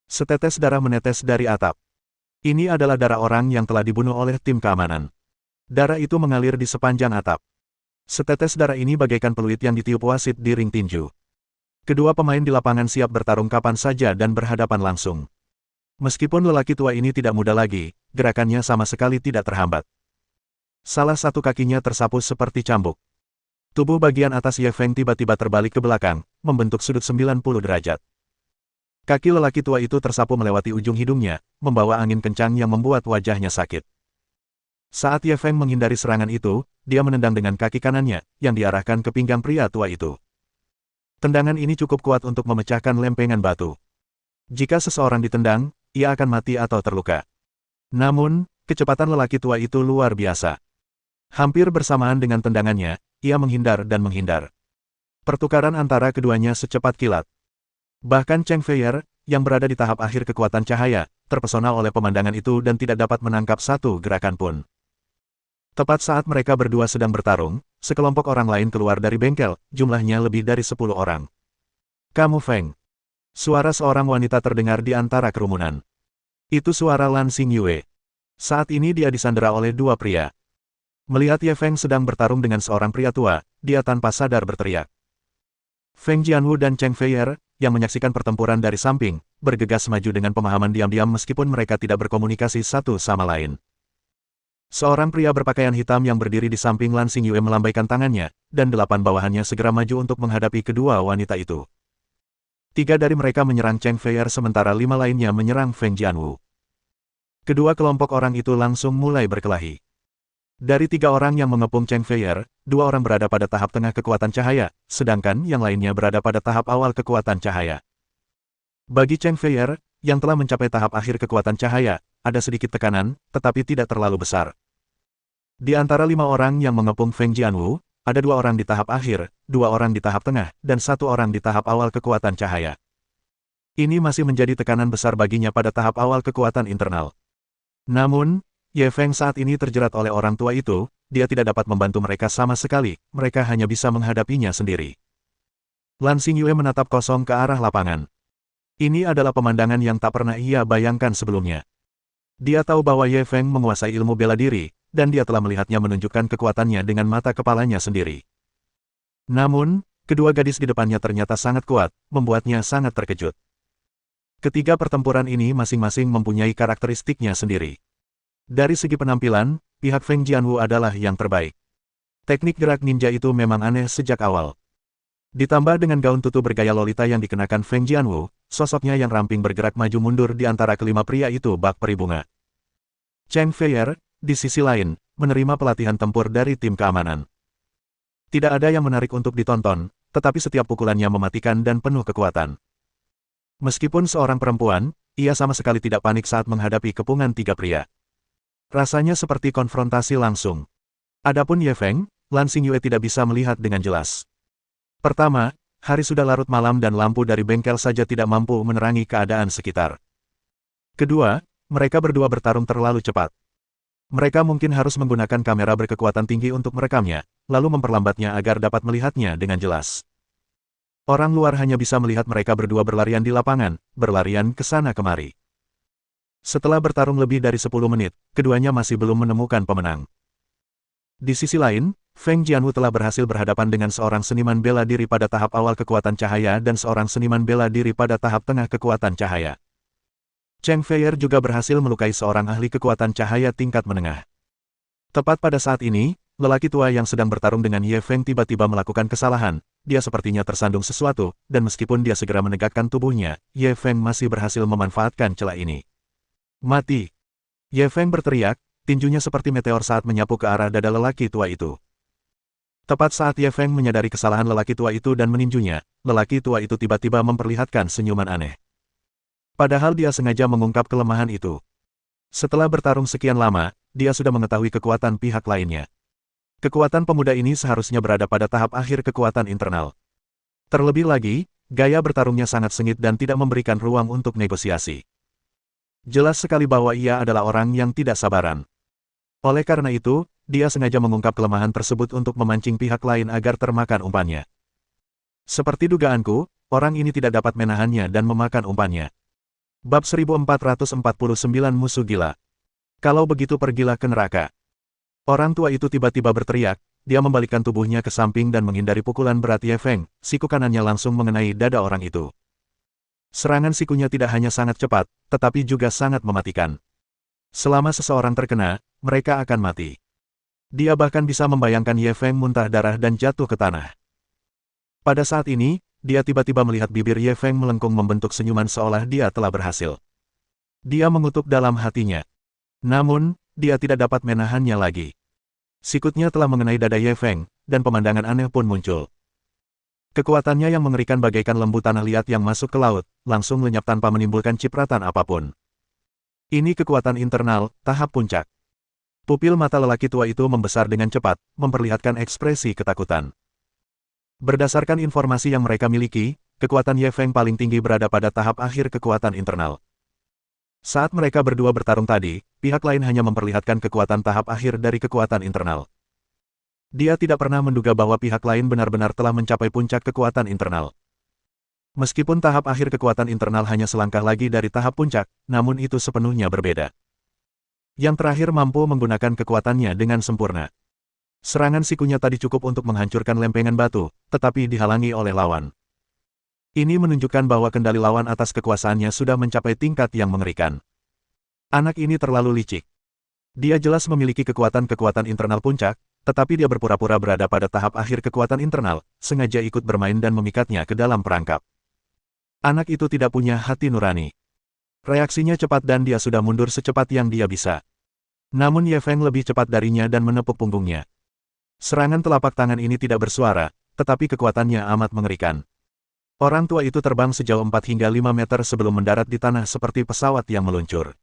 Setetes darah menetes dari atap. Ini adalah darah orang yang telah dibunuh oleh tim keamanan. Darah itu mengalir di sepanjang atap. Setetes darah ini bagaikan peluit yang ditiup wasit di ring tinju. Kedua pemain di lapangan siap bertarung kapan saja dan berhadapan langsung. Meskipun lelaki tua ini tidak muda lagi, gerakannya sama sekali tidak terhambat. Salah satu kakinya tersapu seperti cambuk. Tubuh bagian atas Ye Feng tiba-tiba terbalik ke belakang, membentuk sudut 90 derajat. Kaki lelaki tua itu tersapu melewati ujung hidungnya, membawa angin kencang yang membuat wajahnya sakit. Saat Ye Feng menghindari serangan itu, dia menendang dengan kaki kanannya, yang diarahkan ke pinggang pria tua itu. Tendangan ini cukup kuat untuk memecahkan lempengan batu. Jika seseorang ditendang, ia akan mati atau terluka. Namun, kecepatan lelaki tua itu luar biasa. Hampir bersamaan dengan tendangannya, ia menghindar dan menghindar. Pertukaran antara keduanya secepat kilat. Bahkan Cheng Feier, yang berada di tahap akhir kekuatan cahaya, terpesona oleh pemandangan itu dan tidak dapat menangkap satu gerakan pun. Tepat saat mereka berdua sedang bertarung, sekelompok orang lain keluar dari bengkel, jumlahnya lebih dari 10 orang. Kamu Feng. Suara seorang wanita terdengar di antara kerumunan. Itu suara Lan Xingyue. Saat ini dia disandera oleh dua pria. Melihat Ye Feng sedang bertarung dengan seorang pria tua, dia tanpa sadar berteriak. Feng Jianwu dan Cheng Feier, yang menyaksikan pertempuran dari samping, bergegas maju dengan pemahaman diam-diam meskipun mereka tidak berkomunikasi satu sama lain. Seorang pria berpakaian hitam yang berdiri di samping Lan Xingyue melambaikan tangannya, dan 8 bawahannya segera maju untuk menghadapi kedua wanita itu. 3 dari mereka menyerang Cheng Feier sementara 5 lainnya menyerang Feng Jianwu. Kedua kelompok orang itu langsung mulai berkelahi. Dari 3 orang yang mengepung Cheng Feier, 2 orang berada pada tahap tengah kekuatan cahaya, sedangkan yang lainnya berada pada tahap awal kekuatan cahaya. Bagi Cheng Feier, yang telah mencapai tahap akhir kekuatan cahaya, ada sedikit tekanan, tetapi tidak terlalu besar. Di antara 5 orang yang mengepung Feng Jianwu, ada 2 orang di tahap akhir, 2 orang di tahap tengah, dan 1 orang di tahap awal kekuatan cahaya. Ini masih menjadi tekanan besar baginya pada tahap awal kekuatan internal. Namun, Ye Feng saat ini terjerat oleh orang tua itu, dia tidak dapat membantu mereka sama sekali, mereka hanya bisa menghadapinya sendiri. Lan Xingyue menatap kosong ke arah lapangan. Ini adalah pemandangan yang tak pernah ia bayangkan sebelumnya. Dia tahu bahwa Ye Feng menguasai ilmu bela diri, dan dia telah melihatnya menunjukkan kekuatannya dengan mata kepalanya sendiri. Namun, kedua gadis di depannya ternyata sangat kuat, membuatnya sangat terkejut. Ketiga pertempuran ini masing-masing mempunyai karakteristiknya sendiri. Dari segi penampilan, pihak Feng Jianwu adalah yang terbaik. Teknik gerak ninja itu memang aneh sejak awal. Ditambah dengan gaun tutu bergaya lolita yang dikenakan Feng Jianwu, sosoknya yang ramping bergerak maju mundur di antara kelima pria itu bak peri bunga. Cheng Feier, di sisi lain, menerima pelatihan tempur dari tim keamanan. Tidak ada yang menarik untuk ditonton, tetapi setiap pukulannya mematikan dan penuh kekuatan. Meskipun seorang perempuan, ia sama sekali tidak panik saat menghadapi kepungan 3 pria. Rasanya seperti konfrontasi langsung. Adapun Ye Feng, Lan Xingyue tidak bisa melihat dengan jelas. Pertama, hari sudah larut malam dan lampu dari bengkel saja tidak mampu menerangi keadaan sekitar. Kedua, mereka berdua bertarung terlalu cepat. Mereka mungkin harus menggunakan kamera berkekuatan tinggi untuk merekamnya, lalu memperlambatnya agar dapat melihatnya dengan jelas. Orang luar hanya bisa melihat mereka berdua berlarian di lapangan, berlarian ke sana kemari. Setelah bertarung lebih dari 10 menit, keduanya masih belum menemukan pemenang. Di sisi lain, Feng Jianwu telah berhasil berhadapan dengan seorang seniman bela diri pada tahap awal kekuatan cahaya dan seorang seniman bela diri pada tahap tengah kekuatan cahaya. Cheng Feier juga berhasil melukai seorang ahli kekuatan cahaya tingkat menengah. Tepat pada saat ini, lelaki tua yang sedang bertarung dengan Ye Feng tiba-tiba melakukan kesalahan. Dia sepertinya tersandung sesuatu, dan meskipun dia segera menegakkan tubuhnya, Ye Feng masih berhasil memanfaatkan celah ini. Mati! Ye Feng berteriak, tinjunya seperti meteor saat menyapu ke arah dada lelaki tua itu. Tepat saat Ye Feng menyadari kesalahan lelaki tua itu dan meninjunya, lelaki tua itu tiba-tiba memperlihatkan senyuman aneh. Padahal dia sengaja mengungkap kelemahan itu. Setelah bertarung sekian lama, dia sudah mengetahui kekuatan pihak lainnya. Kekuatan pemuda ini seharusnya berada pada tahap akhir kekuatan internal. Terlebih lagi, gaya bertarungnya sangat sengit dan tidak memberikan ruang untuk negosiasi. Jelas sekali bahwa ia adalah orang yang tidak sabaran. Oleh karena itu, dia sengaja mengungkap kelemahan tersebut untuk memancing pihak lain agar termakan umpannya. Seperti dugaanku, orang ini tidak dapat menahannya dan memakan umpannya. Bab 1449 Musuh Gila. Kalau begitu pergilah ke neraka. Orang tua itu tiba-tiba berteriak, dia membalikkan tubuhnya ke samping dan menghindari pukulan berat Ye Feng, siku kanannya langsung mengenai dada orang itu. Serangan sikunya tidak hanya sangat cepat, tetapi juga sangat mematikan. Selama seseorang terkena, mereka akan mati. Dia bahkan bisa membayangkan Ye Feng muntah darah dan jatuh ke tanah. Pada saat ini, dia tiba-tiba melihat bibir Ye Feng melengkung membentuk senyuman seolah dia telah berhasil. Dia mengutuk dalam hatinya. Namun, dia tidak dapat menahannya lagi. Sikutnya telah mengenai dada Ye Feng, dan pemandangan aneh pun muncul. Kekuatannya yang mengerikan bagaikan lembu tanah liat yang masuk ke laut, langsung lenyap tanpa menimbulkan cipratan apapun. Ini kekuatan internal, tahap puncak. Pupil mata lelaki tua itu membesar dengan cepat, memperlihatkan ekspresi ketakutan. Berdasarkan informasi yang mereka miliki, kekuatan Ye Feng paling tinggi berada pada tahap akhir kekuatan internal. Saat mereka berdua bertarung tadi, pihak lain hanya memperlihatkan kekuatan tahap akhir dari kekuatan internal. Dia tidak pernah menduga bahwa pihak lain benar-benar telah mencapai puncak kekuatan internal. Meskipun tahap akhir kekuatan internal hanya selangkah lagi dari tahap puncak, namun itu sepenuhnya berbeda. Yang terakhir mampu menggunakan kekuatannya dengan sempurna. Serangan sikunya tadi cukup untuk menghancurkan lempengan batu, tetapi dihalangi oleh lawan. Ini menunjukkan bahwa kendali lawan atas kekuasaannya sudah mencapai tingkat yang mengerikan. Anak ini terlalu licik. Dia jelas memiliki kekuatan-kekuatan internal puncak, tetapi dia berpura-pura berada pada tahap akhir kekuatan internal, sengaja ikut bermain dan memikatnya ke dalam perangkap. Anak itu tidak punya hati nurani. Reaksinya cepat dan dia sudah mundur secepat yang dia bisa. Namun Ye Feng lebih cepat darinya dan menepuk punggungnya. Serangan telapak tangan ini tidak bersuara, tetapi kekuatannya amat mengerikan. Orang tua itu terbang sejauh 4 hingga 5 meter sebelum mendarat di tanah seperti pesawat yang meluncur.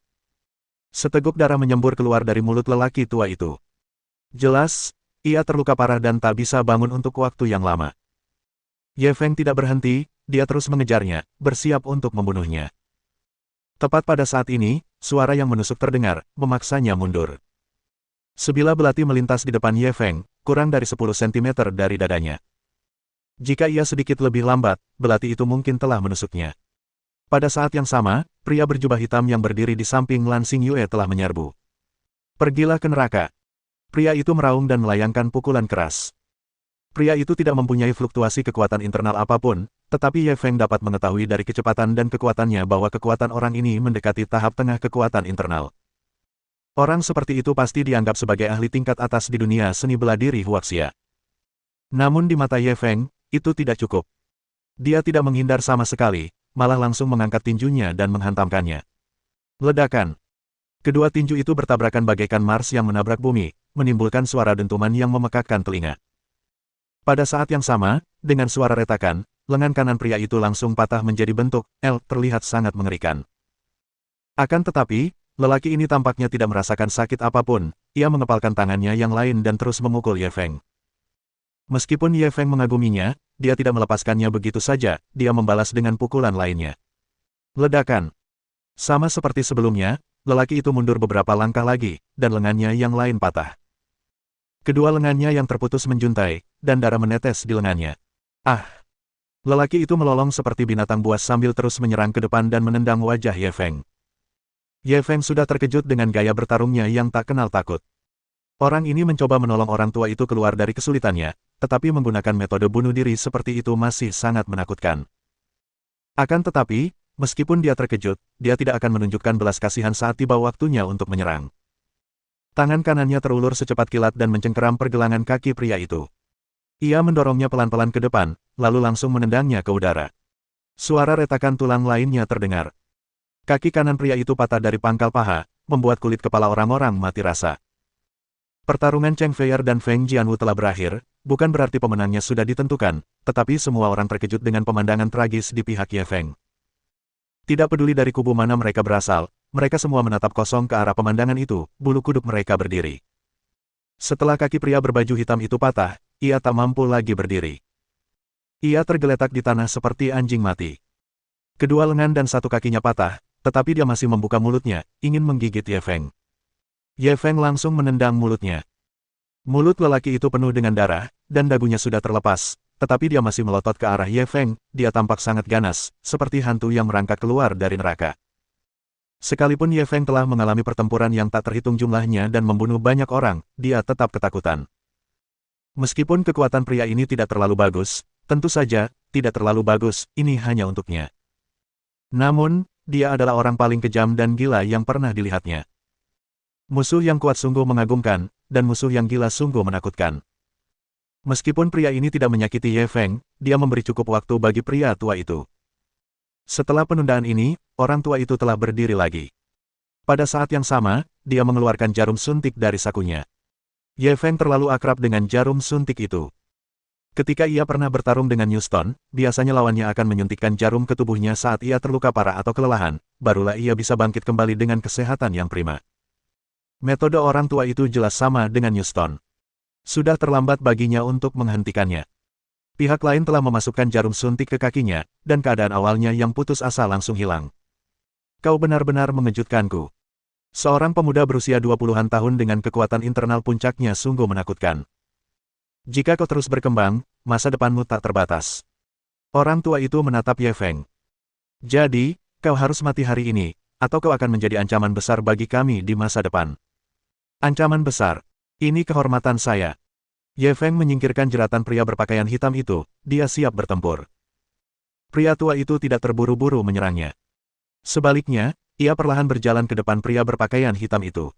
Seteguk darah menyembur keluar dari mulut lelaki tua itu. Jelas, ia terluka parah dan tak bisa bangun untuk waktu yang lama. Ye Feng tidak berhenti, dia terus mengejarnya, bersiap untuk membunuhnya. Tepat pada saat ini, suara yang menusuk terdengar, memaksanya mundur. Sebilah belati melintas di depan Ye Feng, kurang dari 10 cm dari dadanya. Jika ia sedikit lebih lambat, belati itu mungkin telah menusuknya. Pada saat yang sama, pria berjubah hitam yang berdiri di samping Lan Xingyue telah menyerbu. Pergilah ke neraka. Pria itu meraung dan melayangkan pukulan keras. Pria itu tidak mempunyai fluktuasi kekuatan internal apapun, tetapi Ye Feng dapat mengetahui dari kecepatan dan kekuatannya bahwa kekuatan orang ini mendekati tahap tengah kekuatan internal. Orang seperti itu pasti dianggap sebagai ahli tingkat atas di dunia seni bela diri Huaxia. Namun di mata Ye Feng, itu tidak cukup. Dia tidak menghindar sama sekali, malah langsung mengangkat tinjunya dan menghantamkannya. Ledakan. Kedua tinju itu bertabrakan bagaikan Mars yang menabrak bumi, menimbulkan suara dentuman yang memekakkan telinga. Pada saat yang sama, dengan suara retakan, lengan kanan pria itu langsung patah menjadi bentuk L terlihat sangat mengerikan. Akan tetapi, lelaki ini tampaknya tidak merasakan sakit apapun, ia mengepalkan tangannya yang lain dan terus memukul Ye Feng. Meskipun Ye Feng mengaguminya, dia tidak melepaskannya begitu saja, dia membalas dengan pukulan lainnya. Ledakan. Sama seperti sebelumnya, lelaki itu mundur beberapa langkah lagi, dan lengannya yang lain patah. Kedua lengannya yang terputus menjuntai, dan darah menetes di lengannya. Ah! Lelaki itu melolong seperti binatang buas sambil terus menyerang ke depan dan menendang wajah Ye Feng. Ye Feng sudah terkejut dengan gaya bertarungnya yang tak kenal takut. Orang ini mencoba menolong orang tua itu keluar dari kesulitannya, tetapi menggunakan metode bunuh diri seperti itu masih sangat menakutkan. Akan tetapi, meskipun dia terkejut, dia tidak akan menunjukkan belas kasihan saat tiba waktunya untuk menyerang. Tangan kanannya terulur secepat kilat dan mencengkeram pergelangan kaki pria itu. Ia mendorongnya pelan-pelan ke depan, lalu langsung menendangnya ke udara. Suara retakan tulang lainnya terdengar. Kaki kanan pria itu patah dari pangkal paha, membuat kulit kepala orang-orang mati rasa. Pertarungan Cheng Feier dan Feng Jianwu telah berakhir, bukan berarti pemenangnya sudah ditentukan, tetapi semua orang terkejut dengan pemandangan tragis di pihak Ye Feng. Tidak peduli dari kubu mana mereka berasal, mereka semua menatap kosong ke arah pemandangan itu, bulu kuduk mereka berdiri. Setelah kaki pria berbaju hitam itu patah, ia tak mampu lagi berdiri. Ia tergeletak di tanah seperti anjing mati. Kedua lengan dan satu kakinya patah, tetapi dia masih membuka mulutnya, ingin menggigit Ye Feng. Ye Feng langsung menendang mulutnya. Mulut lelaki itu penuh dengan darah, dan dagunya sudah terlepas, tetapi dia masih melotot ke arah Ye Feng, dia tampak sangat ganas, seperti hantu yang merangkak keluar dari neraka. Sekalipun Ye Feng telah mengalami pertempuran yang tak terhitung jumlahnya dan membunuh banyak orang, dia tetap ketakutan. Meskipun kekuatan pria ini tidak terlalu bagus, tentu saja, tidak terlalu bagus, ini hanya untuknya. Namun, dia adalah orang paling kejam dan gila yang pernah dilihatnya. Musuh yang kuat sungguh mengagumkan, dan musuh yang gila sungguh menakutkan. Meskipun pria ini tidak menyakiti Ye Feng, dia memberi cukup waktu bagi pria tua itu. Setelah penundaan ini, orang tua itu telah berdiri lagi. Pada saat yang sama, dia mengeluarkan jarum suntik dari sakunya. Ye Feng terlalu akrab dengan jarum suntik itu. Ketika ia pernah bertarung dengan Houston, biasanya lawannya akan menyuntikkan jarum ke tubuhnya saat ia terluka parah atau kelelahan, barulah ia bisa bangkit kembali dengan kesehatan yang prima. Metode orang tua itu jelas sama dengan Houston. Sudah terlambat baginya untuk menghentikannya. Pihak lain telah memasukkan jarum suntik ke kakinya, dan keadaan awalnya yang putus asa langsung hilang. Kau benar-benar mengejutkanku. Seorang pemuda berusia 20-an tahun dengan kekuatan internal puncaknya sungguh menakutkan. Jika kau terus berkembang, masa depanmu tak terbatas. Orang tua itu menatap Ye Feng. Jadi, kau harus mati hari ini, atau kau akan menjadi ancaman besar bagi kami di masa depan. Ancaman besar. Ini kehormatan saya. Ye Feng menyingkirkan jeratan pria berpakaian hitam itu, dia siap bertempur. Pria tua itu tidak terburu-buru menyerangnya. Sebaliknya, ia perlahan berjalan ke depan pria berpakaian hitam itu.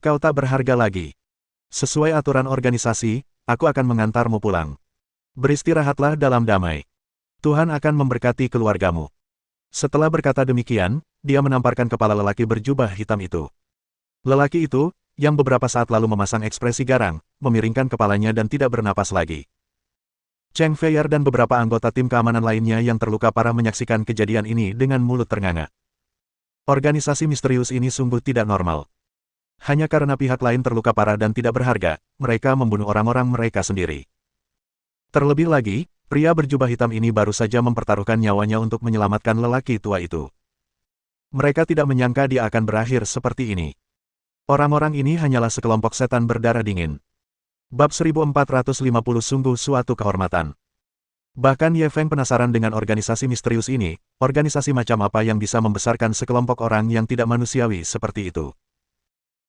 Kau tak berharga lagi. Sesuai aturan organisasi, aku akan mengantarmu pulang. Beristirahatlah dalam damai. Tuhan akan memberkati keluargamu. Setelah berkata demikian, dia menamparkan kepala lelaki berjubah hitam itu. Lelaki itu, yang beberapa saat lalu memasang ekspresi garang, memiringkan kepalanya dan tidak bernapas lagi. Cheng Feier dan beberapa anggota tim keamanan lainnya yang terluka parah menyaksikan kejadian ini dengan mulut ternganga. Organisasi misterius ini sungguh tidak normal. Hanya karena pihak lain terluka parah dan tidak berharga, mereka membunuh orang-orang mereka sendiri. Terlebih lagi, pria berjubah hitam ini baru saja mempertaruhkan nyawanya untuk menyelamatkan lelaki tua itu. Mereka tidak menyangka dia akan berakhir seperti ini. Orang-orang ini hanyalah sekelompok setan berdarah dingin. Bab 1450 sungguh suatu kehormatan. Bahkan Ye Feng penasaran dengan organisasi misterius ini, organisasi macam apa yang bisa membesarkan sekelompok orang yang tidak manusiawi seperti itu.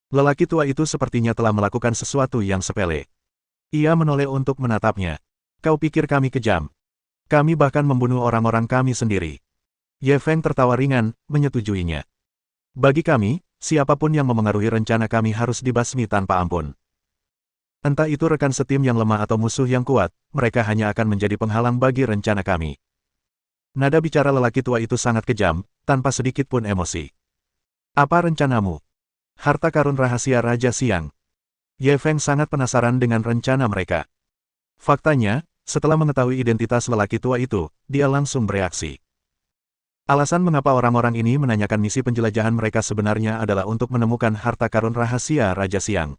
Lelaki tua itu sepertinya telah melakukan sesuatu yang sepele. Ia menoleh untuk menatapnya. Kau pikir kami kejam? Kami bahkan membunuh orang-orang kami sendiri. Ye Feng tertawa ringan, menyetujuinya. Bagi kami, siapapun yang memengaruhi rencana kami harus dibasmi tanpa ampun. Entah itu rekan setim yang lemah atau musuh yang kuat, mereka hanya akan menjadi penghalang bagi rencana kami. Nada bicara lelaki tua itu sangat kejam, tanpa sedikit pun emosi. Apa rencanamu? Harta karun rahasia Raja Siang. Ye Feng sangat penasaran dengan rencana mereka. Faktanya, setelah mengetahui identitas lelaki tua itu, dia langsung bereaksi. Alasan mengapa orang-orang ini menanyakan misi penjelajahan mereka sebenarnya adalah untuk menemukan harta karun rahasia Raja Siang.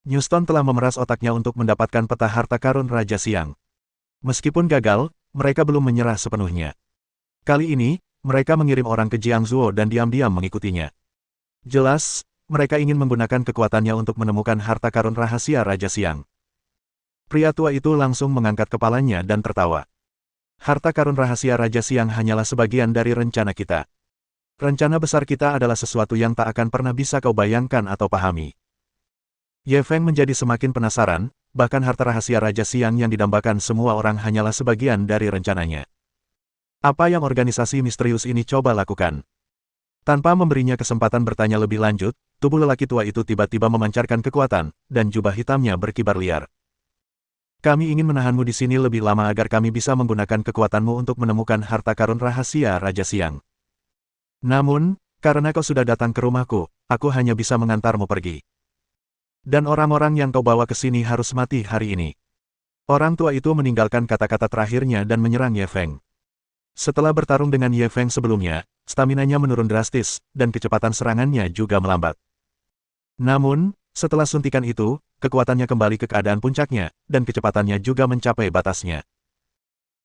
Houston telah memeras otaknya untuk mendapatkan peta harta karun Raja Siang. Meskipun gagal, mereka belum menyerah sepenuhnya. Kali ini, mereka mengirim orang ke Jiangzhou dan diam-diam mengikutinya. Jelas, mereka ingin menggunakan kekuatannya untuk menemukan harta karun rahasia Raja Siang. Pria tua itu langsung mengangkat kepalanya dan tertawa. Harta karun rahasia Raja Siang hanyalah sebagian dari rencana kita. Rencana besar kita adalah sesuatu yang tak akan pernah bisa kau bayangkan atau pahami. Ye Feng menjadi semakin penasaran, bahkan harta rahasia Raja Siang yang didambakan semua orang hanyalah sebagian dari rencananya. Apa yang organisasi misterius ini coba lakukan? Tanpa memberinya kesempatan bertanya lebih lanjut, tubuh lelaki tua itu tiba-tiba memancarkan kekuatan, dan jubah hitamnya berkibar liar. Kami ingin menahanmu di sini lebih lama agar kami bisa menggunakan kekuatanmu untuk menemukan harta karun rahasia Raja Siang. Namun, karena kau sudah datang ke rumahku, aku hanya bisa mengantarmu pergi. Dan orang-orang yang kau bawa ke sini harus mati hari ini. Orang tua itu meninggalkan kata-kata terakhirnya dan menyerang Ye Feng. Setelah bertarung dengan Ye Feng sebelumnya, staminanya menurun drastis, dan kecepatan serangannya juga melambat. Namun, setelah suntikan itu, kekuatannya kembali ke keadaan puncaknya, dan kecepatannya juga mencapai batasnya.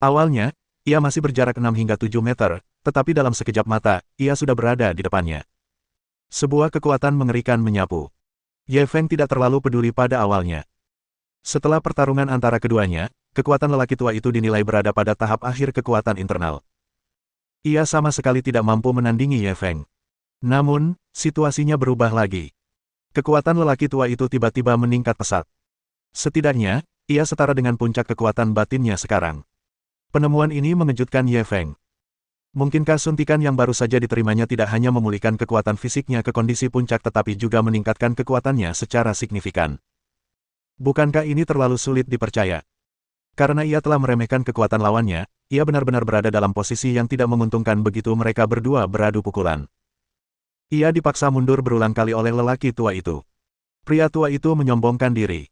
Awalnya, ia masih berjarak 6 hingga 7 meter, tetapi dalam sekejap mata, ia sudah berada di depannya. Sebuah kekuatan mengerikan menyapu. Ye Feng tidak terlalu peduli pada awalnya. Setelah pertarungan antara keduanya, kekuatan lelaki tua itu dinilai berada pada tahap akhir kekuatan internal. Ia sama sekali tidak mampu menandingi Ye Feng. Namun, situasinya berubah lagi. Kekuatan lelaki tua itu tiba-tiba meningkat pesat. Setidaknya, ia setara dengan puncak kekuatan batinnya sekarang. Penemuan ini mengejutkan Ye Feng. Mungkinkah suntikan yang baru saja diterimanya tidak hanya memulihkan kekuatan fisiknya ke kondisi puncak tetapi juga meningkatkan kekuatannya secara signifikan? Bukankah ini terlalu sulit dipercaya? Karena ia telah meremehkan kekuatan lawannya, ia benar-benar berada dalam posisi yang tidak menguntungkan begitu mereka berdua beradu pukulan. Ia dipaksa mundur berulang kali oleh lelaki tua itu. Pria tua itu menyombongkan diri.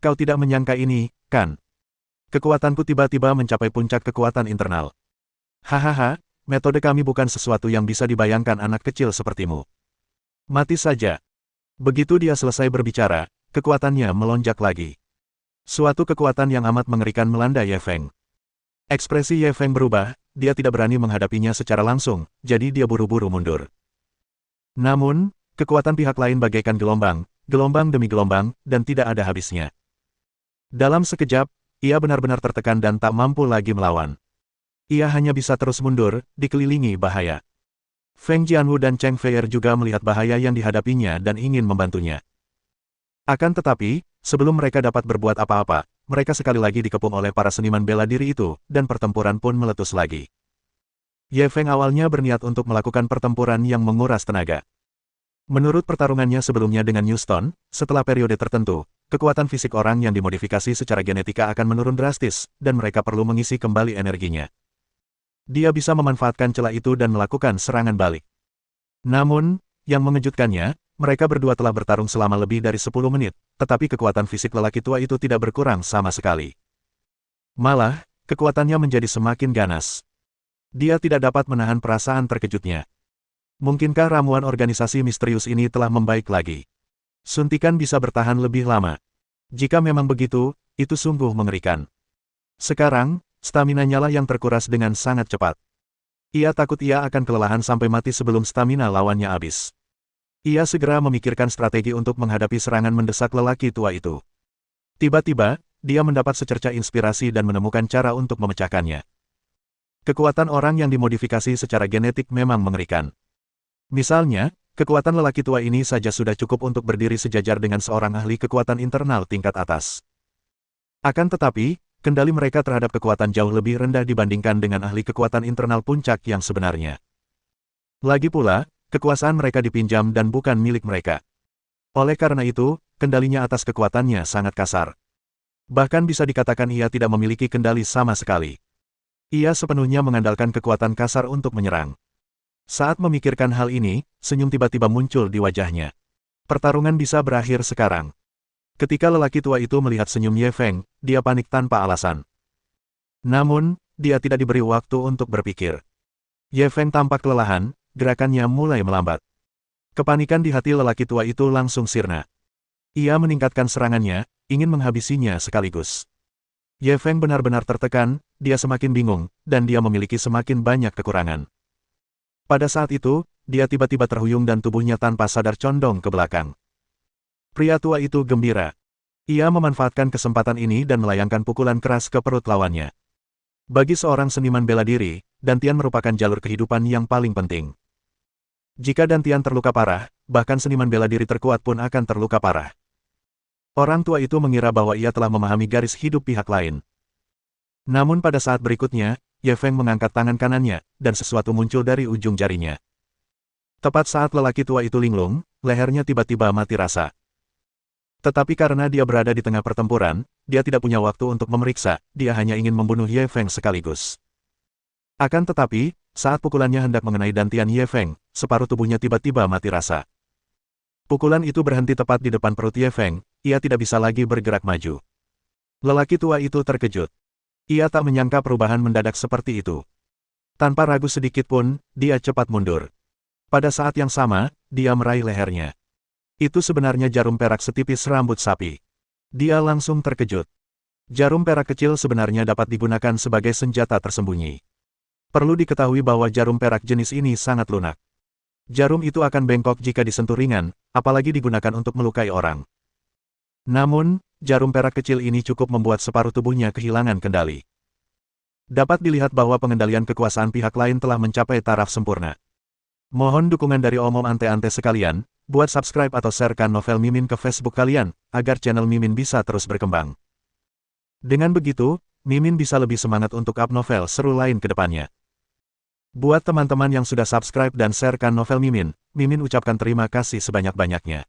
Kau tidak menyangka ini, kan? Kekuatanku tiba-tiba mencapai puncak kekuatan internal. Hahaha, metode kami bukan sesuatu yang bisa dibayangkan anak kecil sepertimu. Mati saja. Begitu dia selesai berbicara, kekuatannya melonjak lagi. Suatu kekuatan yang amat mengerikan melanda Ye Feng. Ekspresi Ye Feng berubah, dia tidak berani menghadapinya secara langsung, jadi dia buru-buru mundur. Namun, kekuatan pihak lain bagaikan gelombang, gelombang demi gelombang, dan tidak ada habisnya. Dalam sekejap, ia benar-benar tertekan dan tak mampu lagi melawan. Ia hanya bisa terus mundur, dikelilingi bahaya. Feng Jianwu dan Cheng Feier juga melihat bahaya yang dihadapinya dan ingin membantunya. Akan tetapi, sebelum mereka dapat berbuat apa-apa, mereka sekali lagi dikepung oleh para seniman bela diri itu, dan pertempuran pun meletus lagi. Ye Feng awalnya berniat untuk melakukan pertempuran yang menguras tenaga. Menurut pertarungannya sebelumnya dengan Newstone, setelah periode tertentu, kekuatan fisik orang yang dimodifikasi secara genetika akan menurun drastis, dan mereka perlu mengisi kembali energinya. Dia bisa memanfaatkan celah itu dan melakukan serangan balik. Namun, yang mengejutkannya, mereka berdua telah bertarung selama lebih dari 10 menit, tetapi kekuatan fisik lelaki tua itu tidak berkurang sama sekali. Malah, kekuatannya menjadi semakin ganas. Dia tidak dapat menahan perasaan terkejutnya. Mungkinkah ramuan organisasi misterius ini telah membaik lagi? Suntikan bisa bertahan lebih lama. Jika memang begitu, itu sungguh mengerikan. Sekarang, stamina-nya lah yang terkuras dengan sangat cepat. Ia takut ia akan kelelahan sampai mati sebelum stamina lawannya habis. Ia segera memikirkan strategi untuk menghadapi serangan mendesak lelaki tua itu. Tiba-tiba, dia mendapat secerca inspirasi dan menemukan cara untuk memecahkannya. Kekuatan orang yang dimodifikasi secara genetik memang mengerikan. Misalnya, kekuatan lelaki tua ini saja sudah cukup untuk berdiri sejajar dengan seorang ahli kekuatan internal tingkat atas. Akan tetapi, kendali mereka terhadap kekuatan jauh lebih rendah dibandingkan dengan ahli kekuatan internal puncak yang sebenarnya. Lagi pula, kekuasaan mereka dipinjam dan bukan milik mereka. Oleh karena itu, kendalinya atas kekuatannya sangat kasar. Bahkan bisa dikatakan ia tidak memiliki kendali sama sekali. Ia sepenuhnya mengandalkan kekuatan kasar untuk menyerang. Saat memikirkan hal ini, senyum tiba-tiba muncul di wajahnya. Pertarungan bisa berakhir sekarang. Ketika lelaki tua itu melihat senyum Ye Feng, dia panik tanpa alasan. Namun, dia tidak diberi waktu untuk berpikir. Ye Feng tampak kelelahan, gerakannya mulai melambat. Kepanikan di hati lelaki tua itu langsung sirna. Ia meningkatkan serangannya, ingin menghabisinya sekaligus. Ye Feng benar-benar tertekan, dia semakin bingung, dan dia memiliki semakin banyak kekurangan. Pada saat itu, dia tiba-tiba terhuyung dan tubuhnya tanpa sadar condong ke belakang. Pria tua itu gembira. Ia memanfaatkan kesempatan ini dan melayangkan pukulan keras ke perut lawannya. Bagi seorang seniman bela diri, dantian merupakan jalur kehidupan yang paling penting. Jika Dantian terluka parah, bahkan seniman bela diri terkuat pun akan terluka parah. Orang tua itu mengira bahwa ia telah memahami garis hidup pihak lain. Namun pada saat berikutnya, Ye Feng mengangkat tangan kanannya, dan sesuatu muncul dari ujung jarinya. Tepat saat lelaki tua itu linglung, lehernya tiba-tiba mati rasa. Tetapi karena dia berada di tengah pertempuran, dia tidak punya waktu untuk memeriksa, dia hanya ingin membunuh Ye Feng sekaligus. Akan tetapi, saat pukulannya hendak mengenai dantian Ye Feng, separuh tubuhnya tiba-tiba mati rasa. Pukulan itu berhenti tepat di depan perut Ye Feng, ia tidak bisa lagi bergerak maju. Lelaki tua itu terkejut. Ia tak menyangka perubahan mendadak seperti itu. Tanpa ragu sedikit pun, dia cepat mundur. Pada saat yang sama, dia meraih lehernya. Itu sebenarnya jarum perak setipis rambut sapi. Dia langsung terkejut. Jarum perak kecil sebenarnya dapat digunakan sebagai senjata tersembunyi. Perlu diketahui bahwa jarum perak jenis ini sangat lunak. Jarum itu akan bengkok jika disentuh ringan, apalagi digunakan untuk melukai orang. Namun, jarum perak kecil ini cukup membuat separuh tubuhnya kehilangan kendali. Dapat dilihat bahwa pengendalian kekuasaan pihak lain telah mencapai taraf sempurna. Mohon dukungan dari omom ante-ante sekalian, buat subscribe atau sharekan novel Mimin ke Facebook kalian, agar channel Mimin bisa terus berkembang. Dengan begitu, Mimin bisa lebih semangat untuk up novel seru lain ke depannya. Buat teman-teman yang sudah subscribe dan sharekan novel Mimin, Mimin ucapkan terima kasih sebanyak-banyaknya.